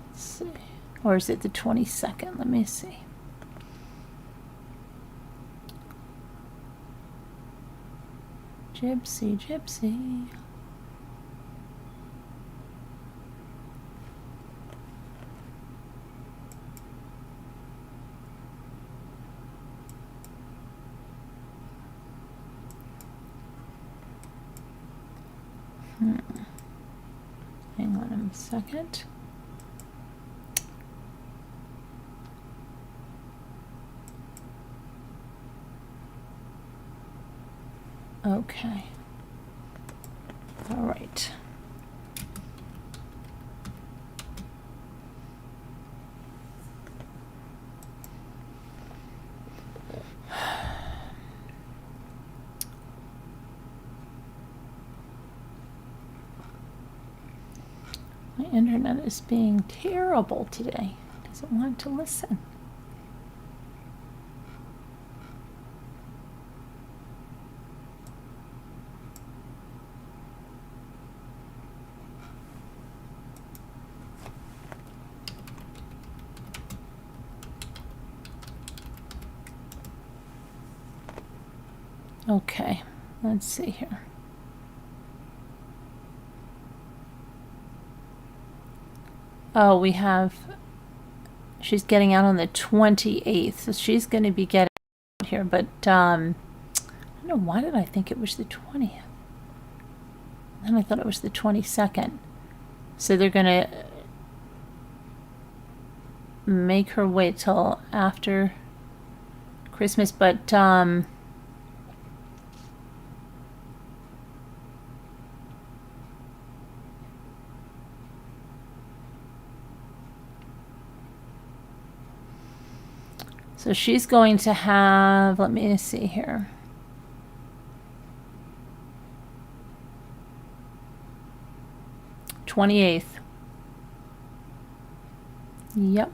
Let's see. Or is it the 22nd? Let me see. Gypsy. Hang on a second. Okay. All right. My internet is being terrible today. It doesn't want to listen. Okay, let's see here. Oh, we have, she's getting out on the 28th, so she's going to be getting out here, but I don't know, why did I think it was the 20th? Then I thought it was the 22nd. So they're going to make her wait till after Christmas, but so she's going to have, let me see here. '28th. Yep.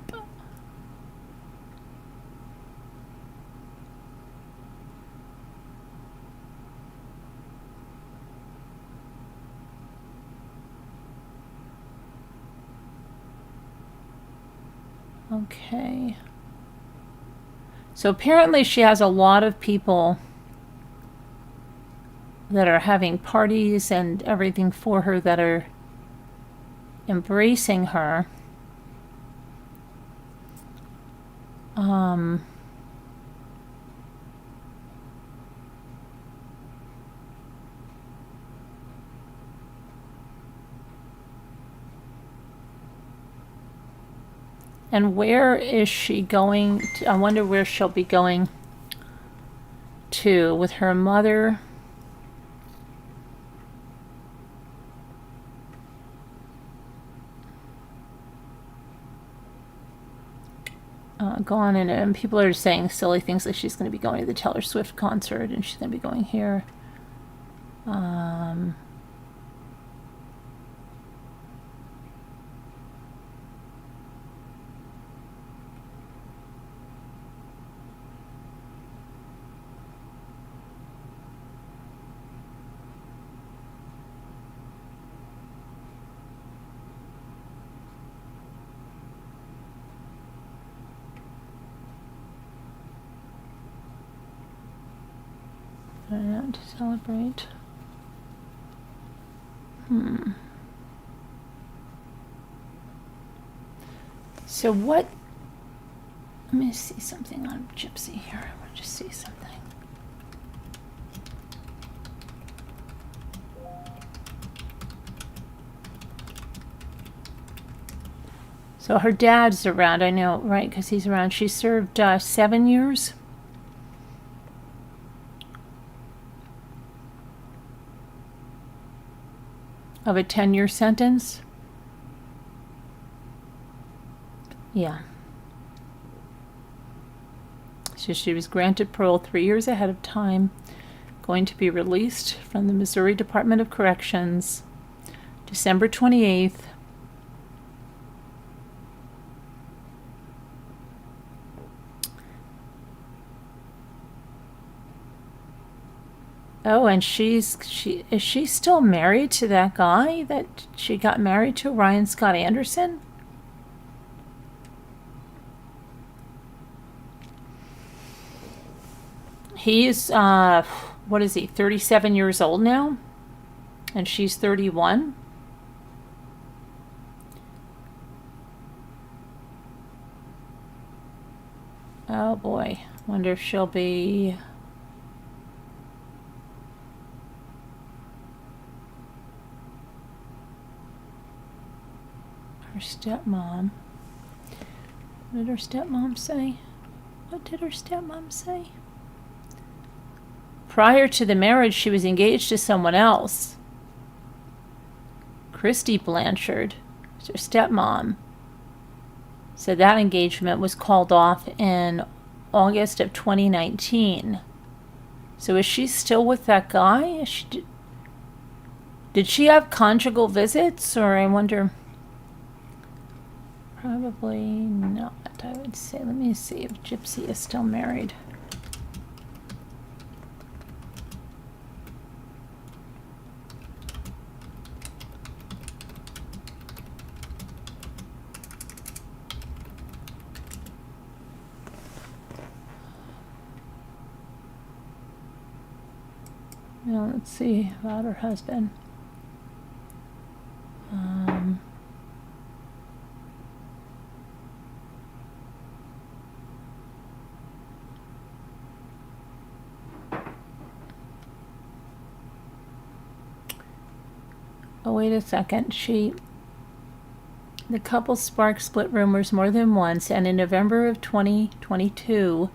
Okay. So apparently she has a lot of people that are having parties and everything for her that are embracing her. And where is she going to, I wonder where she'll be going to with her mother. Gone, and people are saying silly things like she's going to be going to the Taylor Swift concert and she's going to be going here. To celebrate. So what, let me see something on Gypsy here. I want to just see something. So her dad's around, I know, right? Because he's around. She served 7 years. of a 10-year sentence. Yeah. So she was granted parole 3 years ahead of time, going to be released from the Missouri Department of Corrections December 28th. Oh, and is she still married to that guy that she got married to, Ryan Scott Anderson? He's what is he, 37 years old now? And she's 31. Oh boy. Wonder if she'll be... her stepmom. What did her stepmom say? What did her stepmom say? Prior to the marriage, she was engaged to someone else. Christy Blanchard, her stepmom, said that engagement was called off in August of 2019. So is she still with that guy? Did she have conjugal visits? Or I wonder... Probably not, I would say. Let me see if Gypsy is still married. Now let's see about her husband. Oh, wait a second. The couple sparked split rumors more than once, and in November of 2022,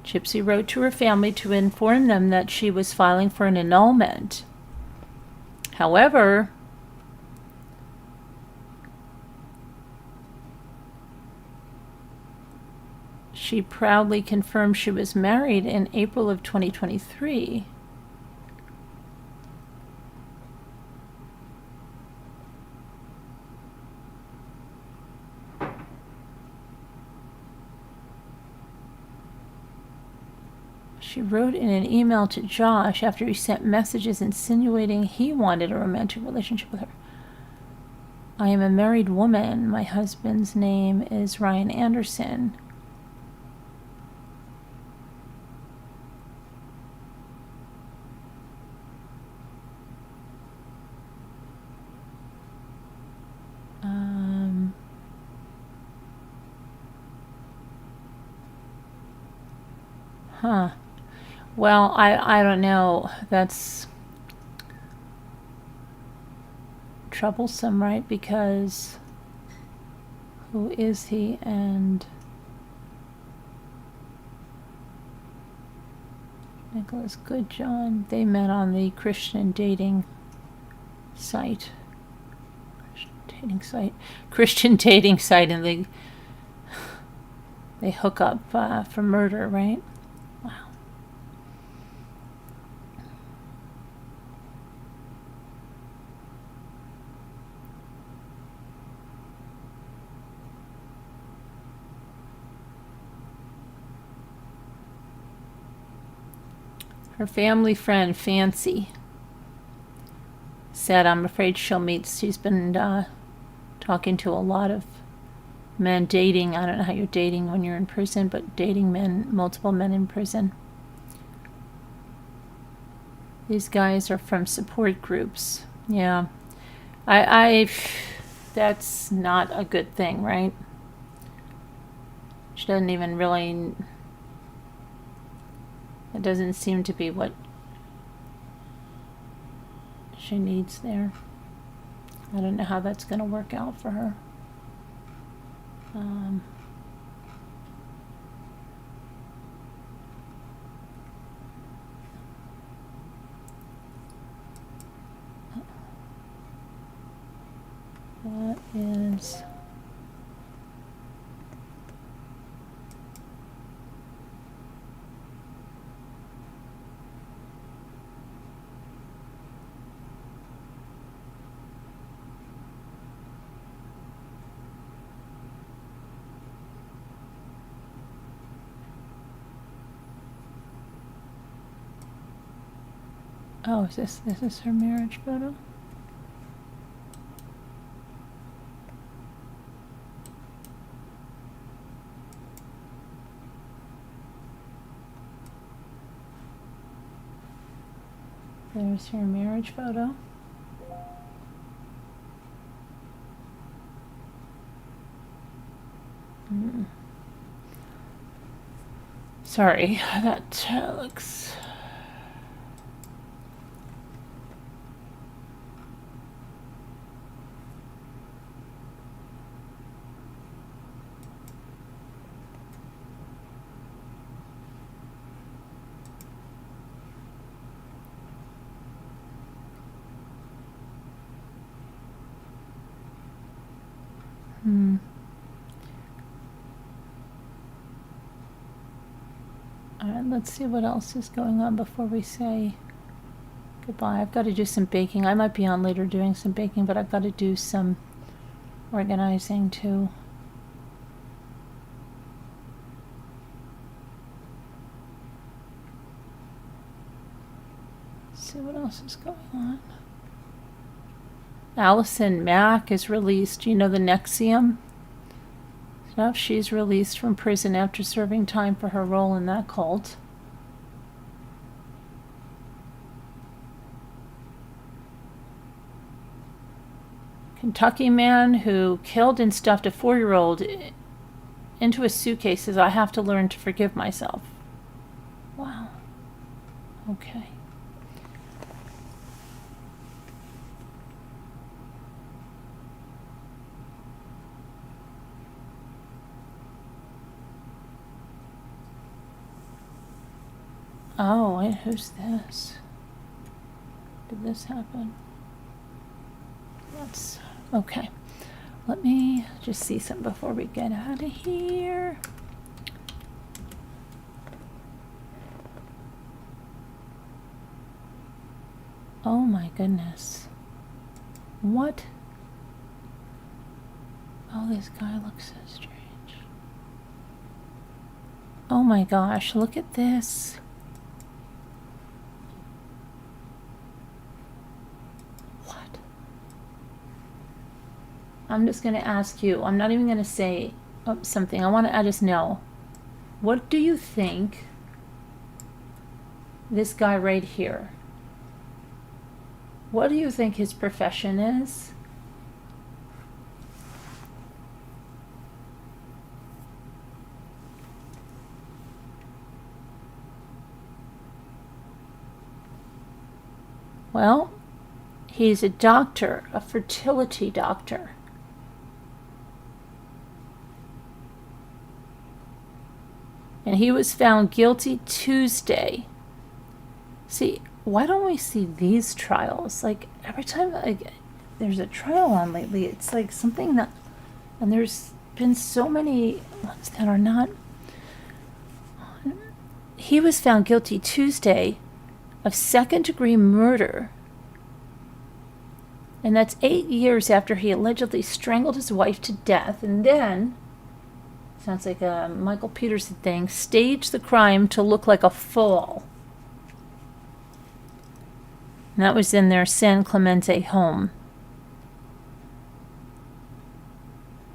Gypsy wrote to her family to inform them that she was filing for an annulment. However, she proudly confirmed she was married in April of 2023. She wrote in an email to Josh after he sent messages insinuating he wanted a romantic relationship with her. I am a married woman. My husband's name is Ryan Anderson. Well, I don't know. That's troublesome, right? Because who is he? And Nicholas Goodjohn, they met on the Christian dating site. Christian dating site, and they hook up for murder, right? Wow. Her family friend, Fancy, said, I'm afraid she'll meet... She's been talking to a lot of men, dating. I don't know how you're dating when you're in prison, but dating men, multiple men in prison. These guys are from support groups. Yeah. That's not a good thing, right? She doesn't even really... It doesn't seem to be what she needs there. I don't know how that's going to work out for her. sunburns. Oh, is this her marriage photo? There's her marriage photo. Sorry, that looks... Alright, let's see what else is going on before we say goodbye. I've got to do some baking. I might be on later doing some baking, but I've got to do some organizing too. Let's see what else is going on. Allison Mack is released. You know, the Nexium? So she's released from prison after serving time for her role in that cult. Kentucky man who killed and stuffed a 4-year-old into a suitcase says, "I have to learn to forgive myself." Wow. Okay. Oh, wait, who's this? Did this happen? That's okay. Let me just see some before we get out of here. Oh my goodness. What? Oh, this guy looks so strange. Oh my gosh, look at this. I'm just going to ask you. I'm not even going to say something. I just know. What do you think this guy right here, what do you think his profession is? Well, he's a doctor, a fertility doctor. And he was found guilty Tuesday. See, why don't we see these trials? Like, every time there's a trial on lately, it's like something that... And there's been so many ones that are not... He was found guilty Tuesday of second-degree murder. And that's 8 years after he allegedly strangled his wife to death. And then... Sounds like a Michael Peterson thing. Staged the crime to look like a fall. And that was in their San Clemente home.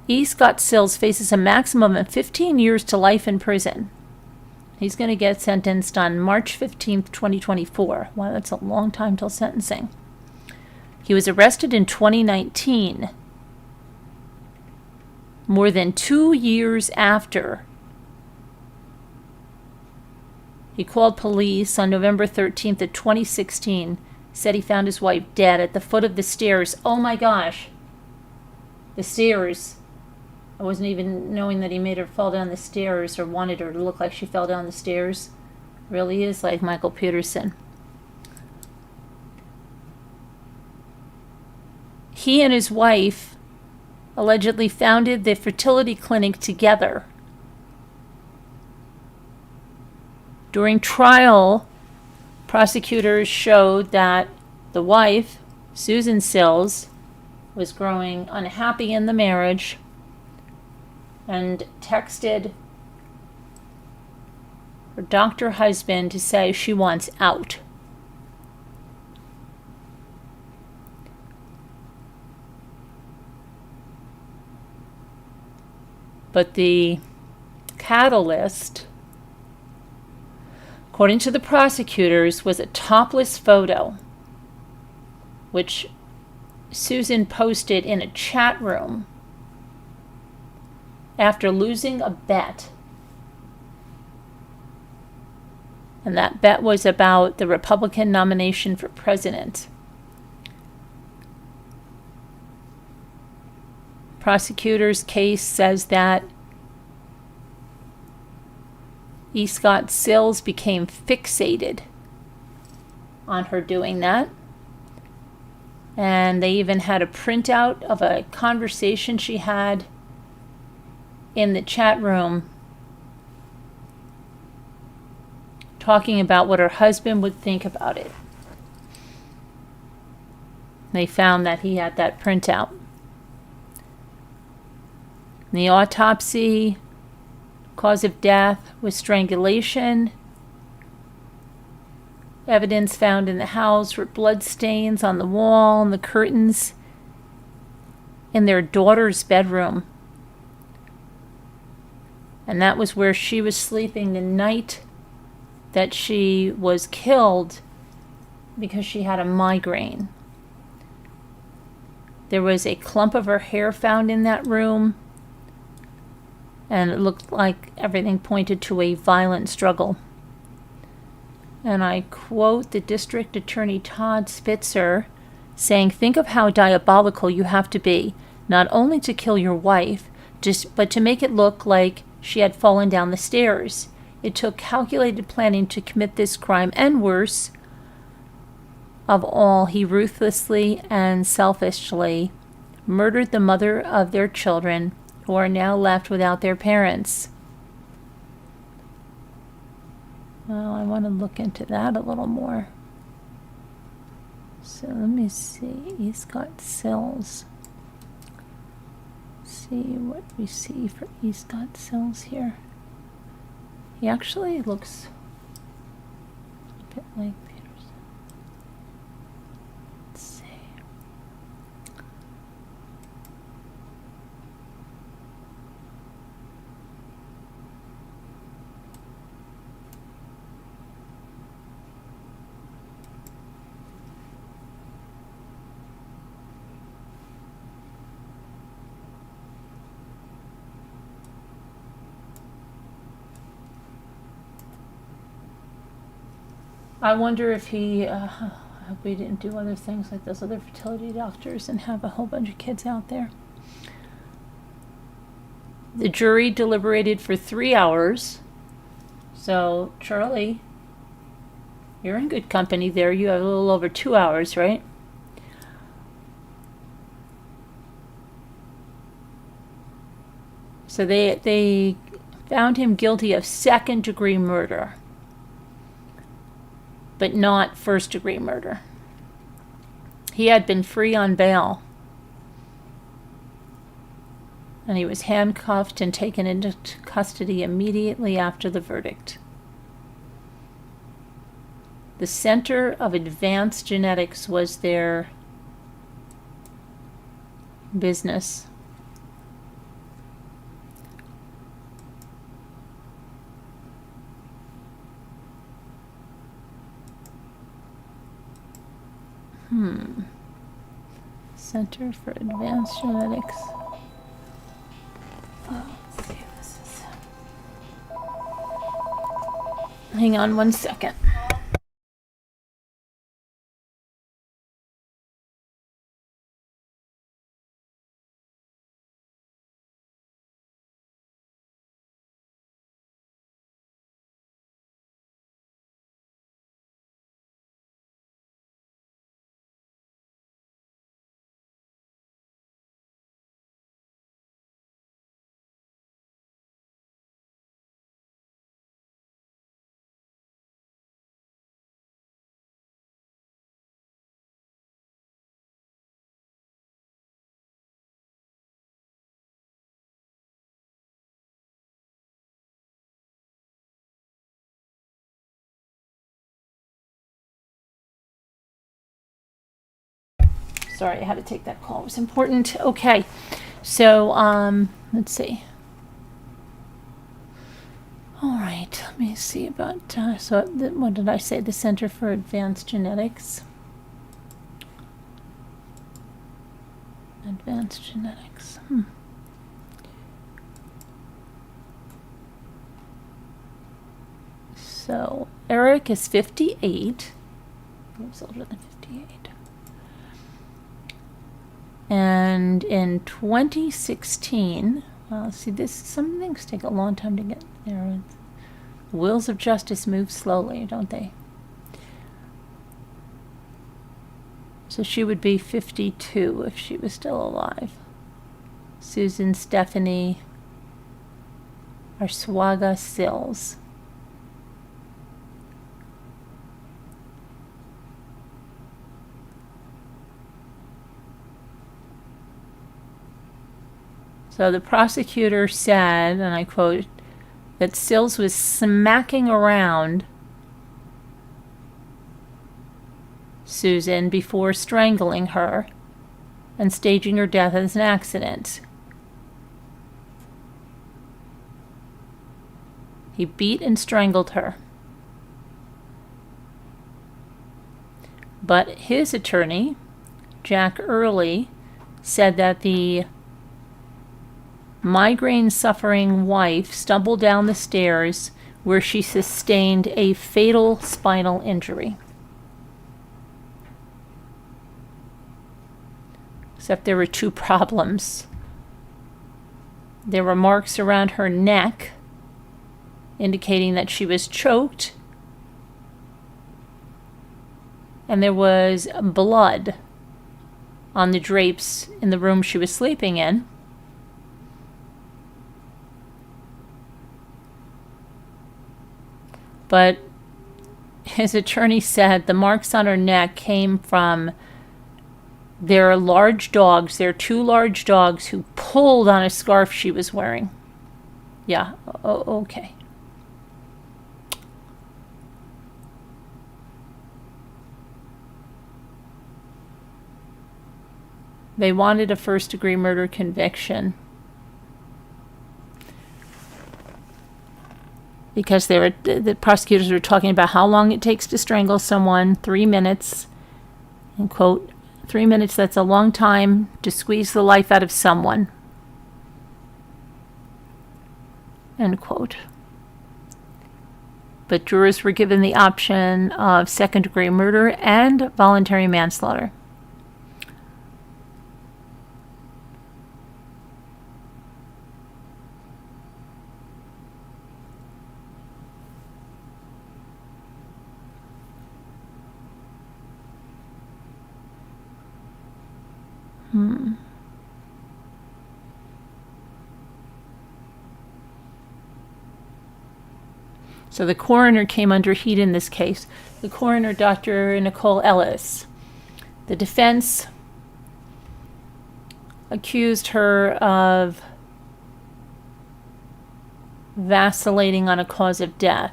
E. Scott Sills faces a maximum of 15 years to life in prison. He's going to get sentenced on March 15th, 2024. Wow, that's a long time till sentencing. He was arrested in 2019. More than 2 years after. He called police on November 13th of 2016, said he found his wife dead at the foot of the stairs. Oh my gosh. The stairs. I wasn't even knowing that he made her fall down the stairs or wanted her to look like she fell down the stairs. Really is like Michael Peterson. He and his wife allegedly founded the fertility clinic together. During trial, prosecutors showed that the wife, Susan Sills, was growing unhappy in the marriage and texted her doctor husband to say she wants out. But the catalyst, according to the prosecutors, was a topless photo, which Susan posted in a chat room after losing a bet. And that bet was about the Republican nomination for president. Prosecutor's case says that E. Scott Sills became fixated on her doing that. And they even had a printout of a conversation she had in the chat room talking about what her husband would think about it. They found that he had that printout. In the autopsy, cause of death was strangulation. Evidence found in the house were blood stains on the wall and the curtains in their daughter's bedroom. And that was where she was sleeping the night that she was killed because she had a migraine. There was a clump of her hair found in that room, and it looked like everything pointed to a violent struggle. And I quote the District Attorney Todd Spitzer saying, "Think of how diabolical you have to be, not only to kill your wife, but to make it look like she had fallen down the stairs. It took calculated planning to commit this crime, and worse of all, he ruthlessly and selfishly murdered the mother of their children, who are now left without their parents." Well, I want to look into that a little more. So let me see. E. Scott Sills. See what we see for E. Scott Sills here. He actually looks a bit like Peterson. Let's see. I wonder if we didn't do other things like those other fertility doctors and have a whole bunch of kids out there. The jury deliberated for 3 hours. So, Charlie, you're in good company there. You have a little over 2 hours, right? So they found him guilty of second-degree murder, but not first-degree murder. He had been free on bail, and he was handcuffed and taken into custody immediately after the verdict. The Center of Advanced Genetics was their business. Center for Advanced Genetics. Let's see if this is. Hang on 1 second. Sorry, I had to take that call. It was important. Okay. So, let's see. All right, let me see about, what did I say? The Center for Advanced Genetics. Advanced Genetics. So, Eric is 58. He was older than 58. And in 2016, see, some things take a long time to get there. The wheels of justice move slowly, don't they? So she would be 52 if she was still alive. Susan Stephanie Arswaga Sills. So the prosecutor said, and I quote, that Sills was smacking around Susan before strangling her and staging her death as an accident. He beat and strangled her. But his attorney, Jack Early, said that the migraine-suffering wife stumbled down the stairs where she sustained a fatal spinal injury. Except there were two problems. There were marks around her neck, indicating that she was choked, and there was blood on the drapes in the room she was sleeping in. But his attorney said the marks on her neck came from their large dogs. There are two large dogs who pulled on a scarf she was wearing. Yeah, okay. They wanted a first-degree murder conviction because the prosecutors were talking about how long it takes to strangle someone, 3 minutes, and quote, 3 minutes, that's a long time to squeeze the life out of someone, end quote. But jurors were given the option of second-degree murder and voluntary manslaughter. So the coroner came under heat in this case. The coroner, Dr. Nicole Ellis. The defense accused her of vacillating on a cause of death.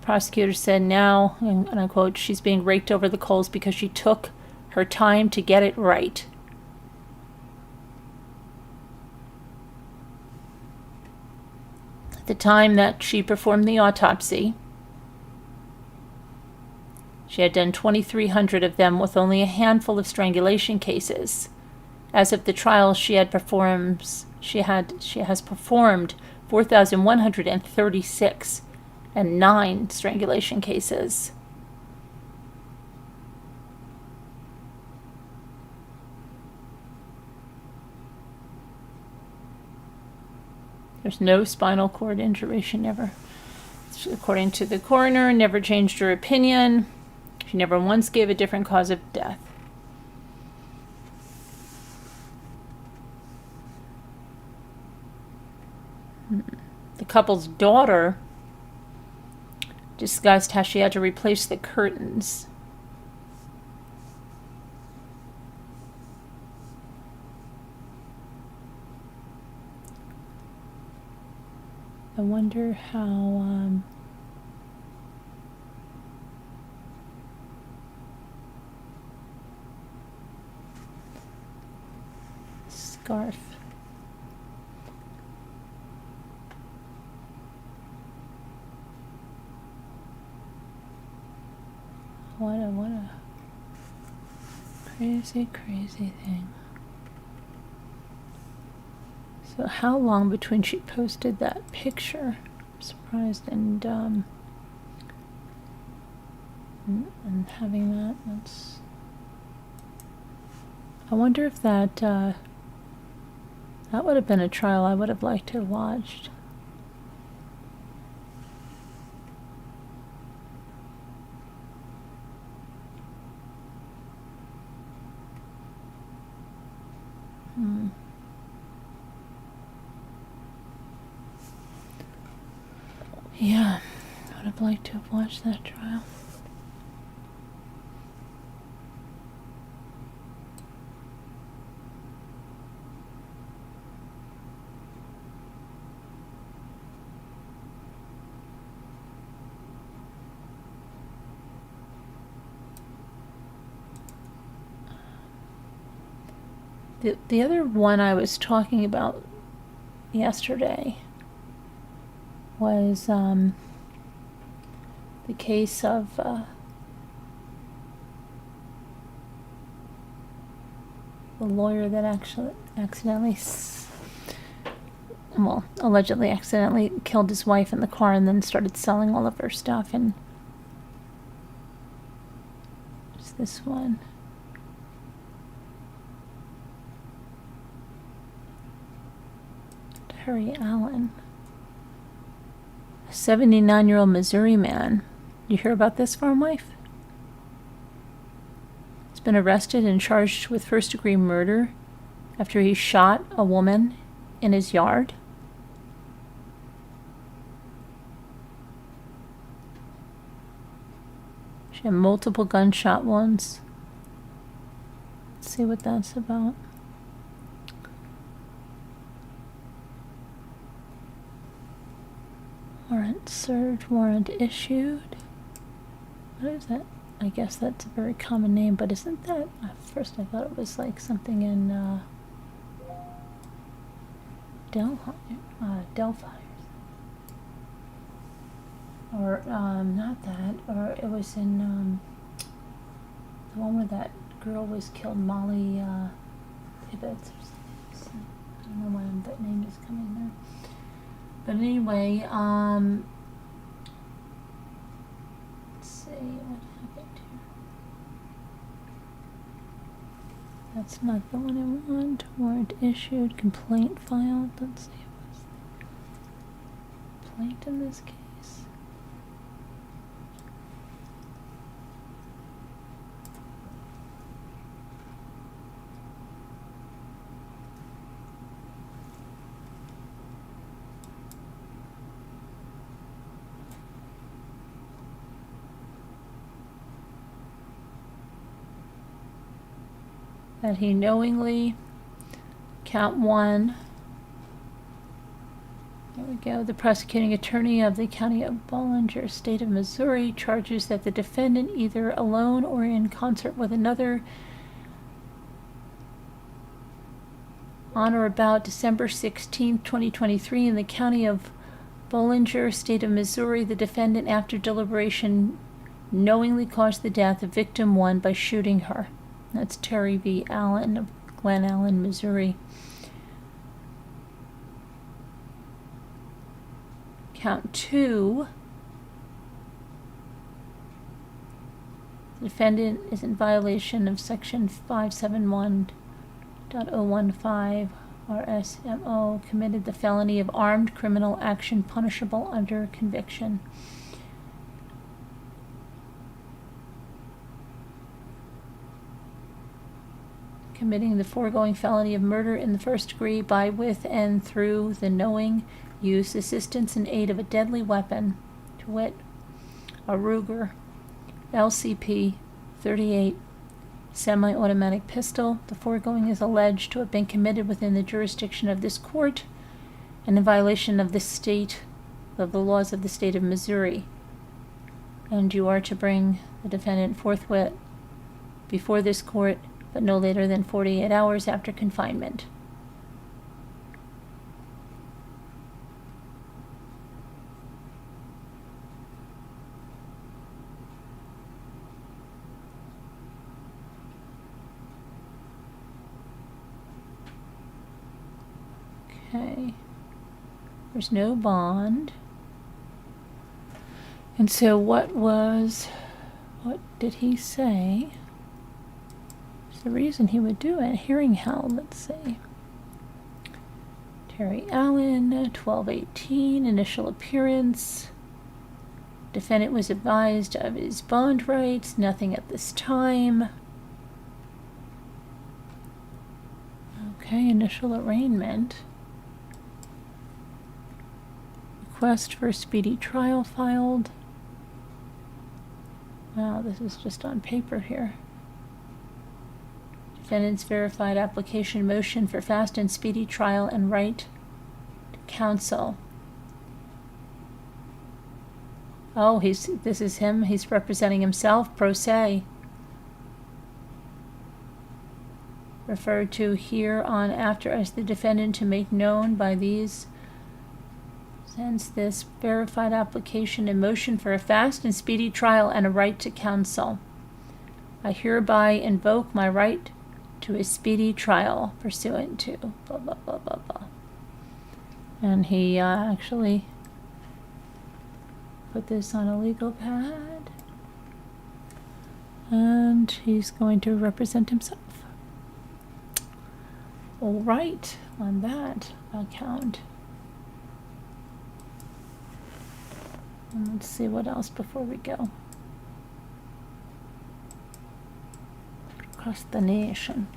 Prosecutor said now, and I quote, she's being raked over the coals because she took her time to get it right. At the time that she performed the autopsy, she had done 2,300 of them with only a handful of strangulation cases. As of the trial, she has performed 4,136 and 9 strangulation cases. There's no spinal cord injury. She never, according to the coroner, never changed her opinion. She never once gave a different cause of death. The couple's daughter discussed how she had to replace the curtains. I wonder how scarf. What a crazy, crazy thing. So how long between she posted that picture? I'm surprised, and having that, that's... I wonder if that would have been a trial I would have liked to have watched. Yeah, I would have liked to have watched that trial. The other one I was talking about yesterday was the case of the lawyer that actually allegedly accidentally killed his wife in the car and then started selling all of her stuff. And it's this one. Terry Allen, a 79-year-old Missouri man. You hear about this, farm wife? He's been arrested and charged with first-degree murder after he shot a woman in his yard. She had multiple gunshot wounds. Let's see what that's about. Warrant served, warrant issued. What is that? I guess that's a very common name, but isn't that... At first I thought it was like something in Delphi. Or, not that, or it was in the one where that girl was killed, Molly Tibbetts or something. So, I don't know why that name is coming there. But anyway, let's see what happened here. That's not the one I want. Warrant issued, complaint filed. Let's see, what's the complaint in this case? That he knowingly, count one, there we go, the prosecuting attorney of the County of Bollinger, State of Missouri, charges that the defendant, either alone or in concert with another, on or about December 16, 2023, in the County of Bollinger, State of Missouri, the defendant, after deliberation, knowingly caused the death of victim 1 by shooting her. That's Terry V. Allen of Glen Allen, Missouri. Count 2. The defendant is in violation of Section 571.015 RSMO, committed the felony of armed criminal action punishable under conviction. Committing the foregoing felony of murder in the first degree by, with, and through the knowing use, assistance, and aid of a deadly weapon, to wit, a Ruger LCP 38 semi-automatic pistol. The foregoing is alleged to have been committed within the jurisdiction of this court and in violation of the laws of the state of Missouri. And you are to bring the defendant forthwith before this court, but no later than 48 hours after confinement. Okay. There's no bond. And so what did he say? There's the reason he would do it. Hearing held, let's see. Terry Allen, 12/18, initial appearance. Defendant was advised of his bond rights, nothing at this time. Okay, initial arraignment. Request for a speedy trial filed. Wow, this is just on paper here. Defendant's verified application motion for fast and speedy trial and right to counsel. Oh, this is him. He's representing himself, pro se. Referred to here on after as the defendant to make known by these. Since this verified application and motion for a fast and speedy trial and a right to counsel, I hereby invoke my right to a speedy trial pursuant to blah, blah, blah, blah, blah. And he actually put this on a legal pad. And he's going to represent himself. All right, on that account. And let's see what else before we go. Procrastination.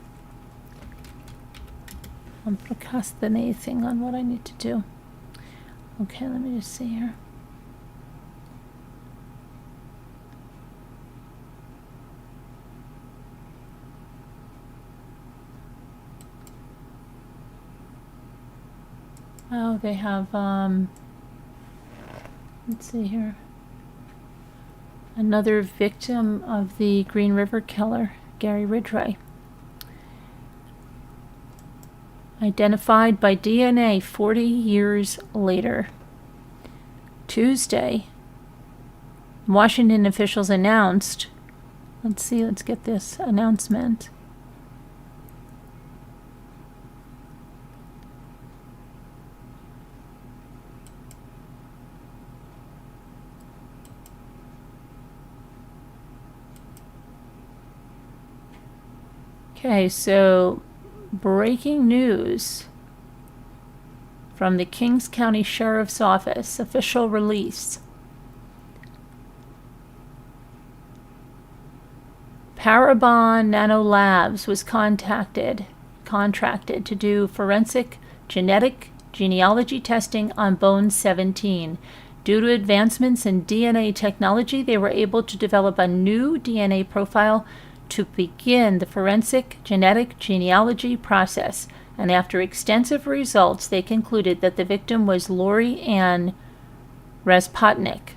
I'm procrastinating on what I need to do. Okay, let me just see here. Oh, they have, let's see here. Another victim of the Green River killer, Gary Ridgway. Identified by DNA 40 years later. Tuesday, Washington officials announced, let's get this announcement. Okay, so breaking news from the Kings County Sheriff's Office, official release. Parabon Nanolabs was contracted to do forensic genetic genealogy testing on Bone 17. Due to advancements in DNA technology, they were able to develop a new DNA profile to begin the forensic genetic genealogy process, and after extensive results, they concluded that the victim was Lori Ann Raspotnik.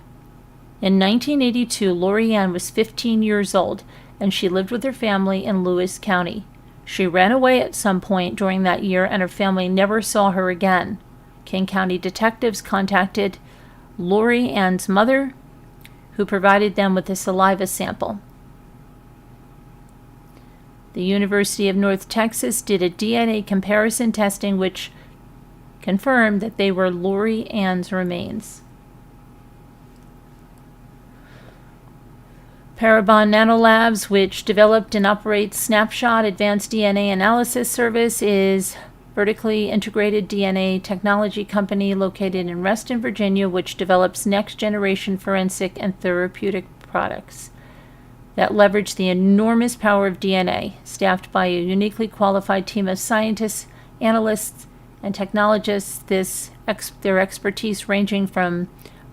In 1982, Lori Ann was 15 years old, and she lived with her family in Lewis County. She ran away at some point during that year, and her family never saw her again. King County detectives contacted Lori Ann's mother, who provided them with a saliva sample. The University of North Texas did a DNA comparison testing which confirmed that they were Lori Ann's remains. Parabon Nanolabs, which developed and operates Snapshot Advanced DNA Analysis Service, is vertically integrated DNA technology company located in Reston, Virginia, which develops next-generation forensic and therapeutic products that leverage the enormous power of DNA, staffed by a uniquely qualified team of scientists, analysts, and technologists. Their expertise ranging from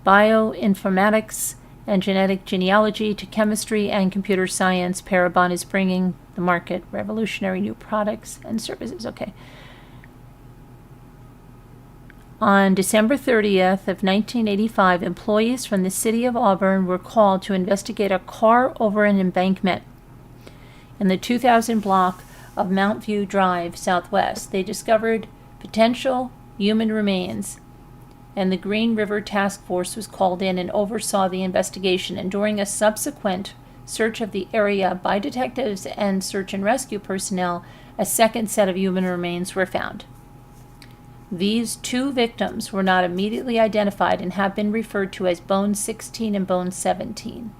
bioinformatics and genetic genealogy to chemistry and computer science. Parabon is bringing the market revolutionary new products and services. Okay. On December 30th of 1985, employees from the city of Auburn were called to investigate a car over an embankment in the 2000 block of Mount View Drive Southwest. They discovered potential human remains, and the Green River Task Force was called in and oversaw the investigation. And during a subsequent search of the area by detectives and search and rescue personnel, a second set of human remains were found. These 2 victims were not immediately identified and have been referred to as Bone 16 and Bone 17.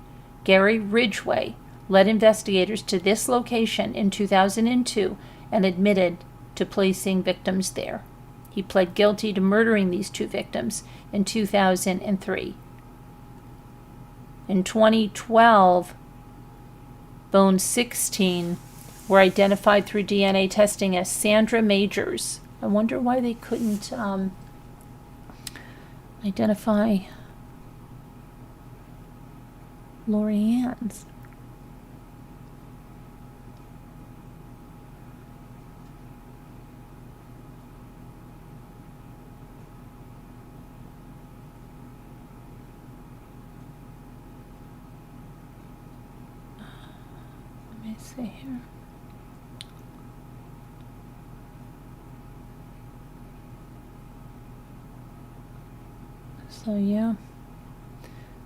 Gary Ridgway led investigators to this location in 2002 and admitted to placing victims there. He pled guilty to murdering these 2 victims in 2003. In 2012, Bone 16 were identified through DNA testing as Sandra Majors. I wonder why they couldn't identify Lori Ann's. Let me see here. So yeah,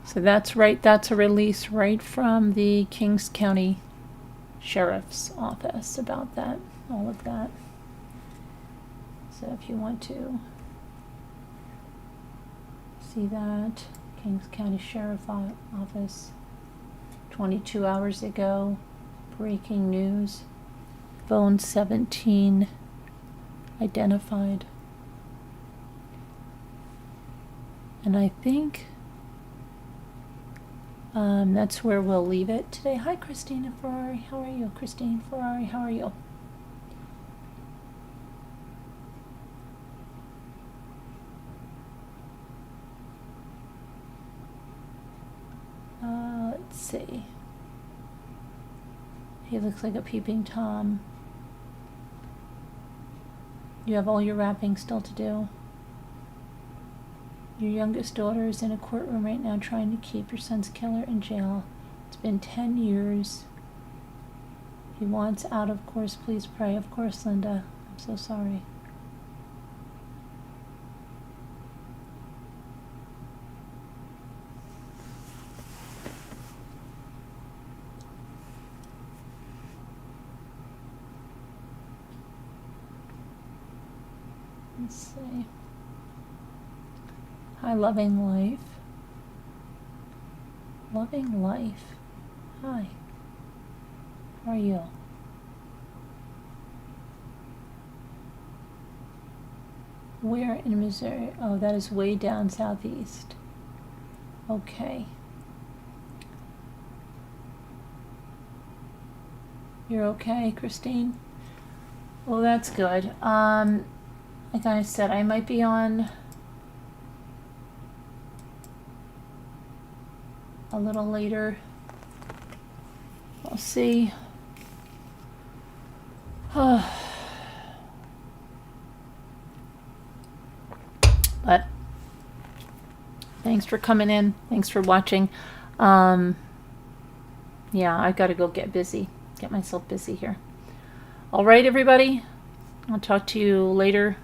so that's right, that's a release right from the Kings County Sheriff's Office about that, all of that. So if you want to see that, Kings County Sheriff's Office, 22 hours ago, breaking news, Bone 17 identified. And I think that's where we'll leave it today. Hi, Christina Ferrari. How are you? Christine Ferrari, how are you? Let's see. He looks like a peeping Tom. You have all your wrapping still to do. Your youngest daughter is in a courtroom right now trying to keep your son's killer in jail. It's been 10 years. He wants out, of course. Please pray. Of course, Linda. I'm so sorry. Let's see. Hi, Loving Life. Loving Life. Hi. How are you? Where in Missouri? Oh, that is way down southeast. Okay. You're okay, Christine? Well, that's good. Like I said, I might be on a little later. We'll see. But thanks for coming in. Thanks for watching. Yeah, I've got to go get myself busy here. All right, everybody. I'll talk to you later.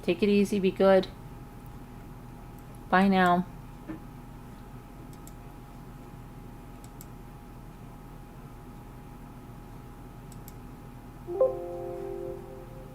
Take it easy. Be good. Bye now.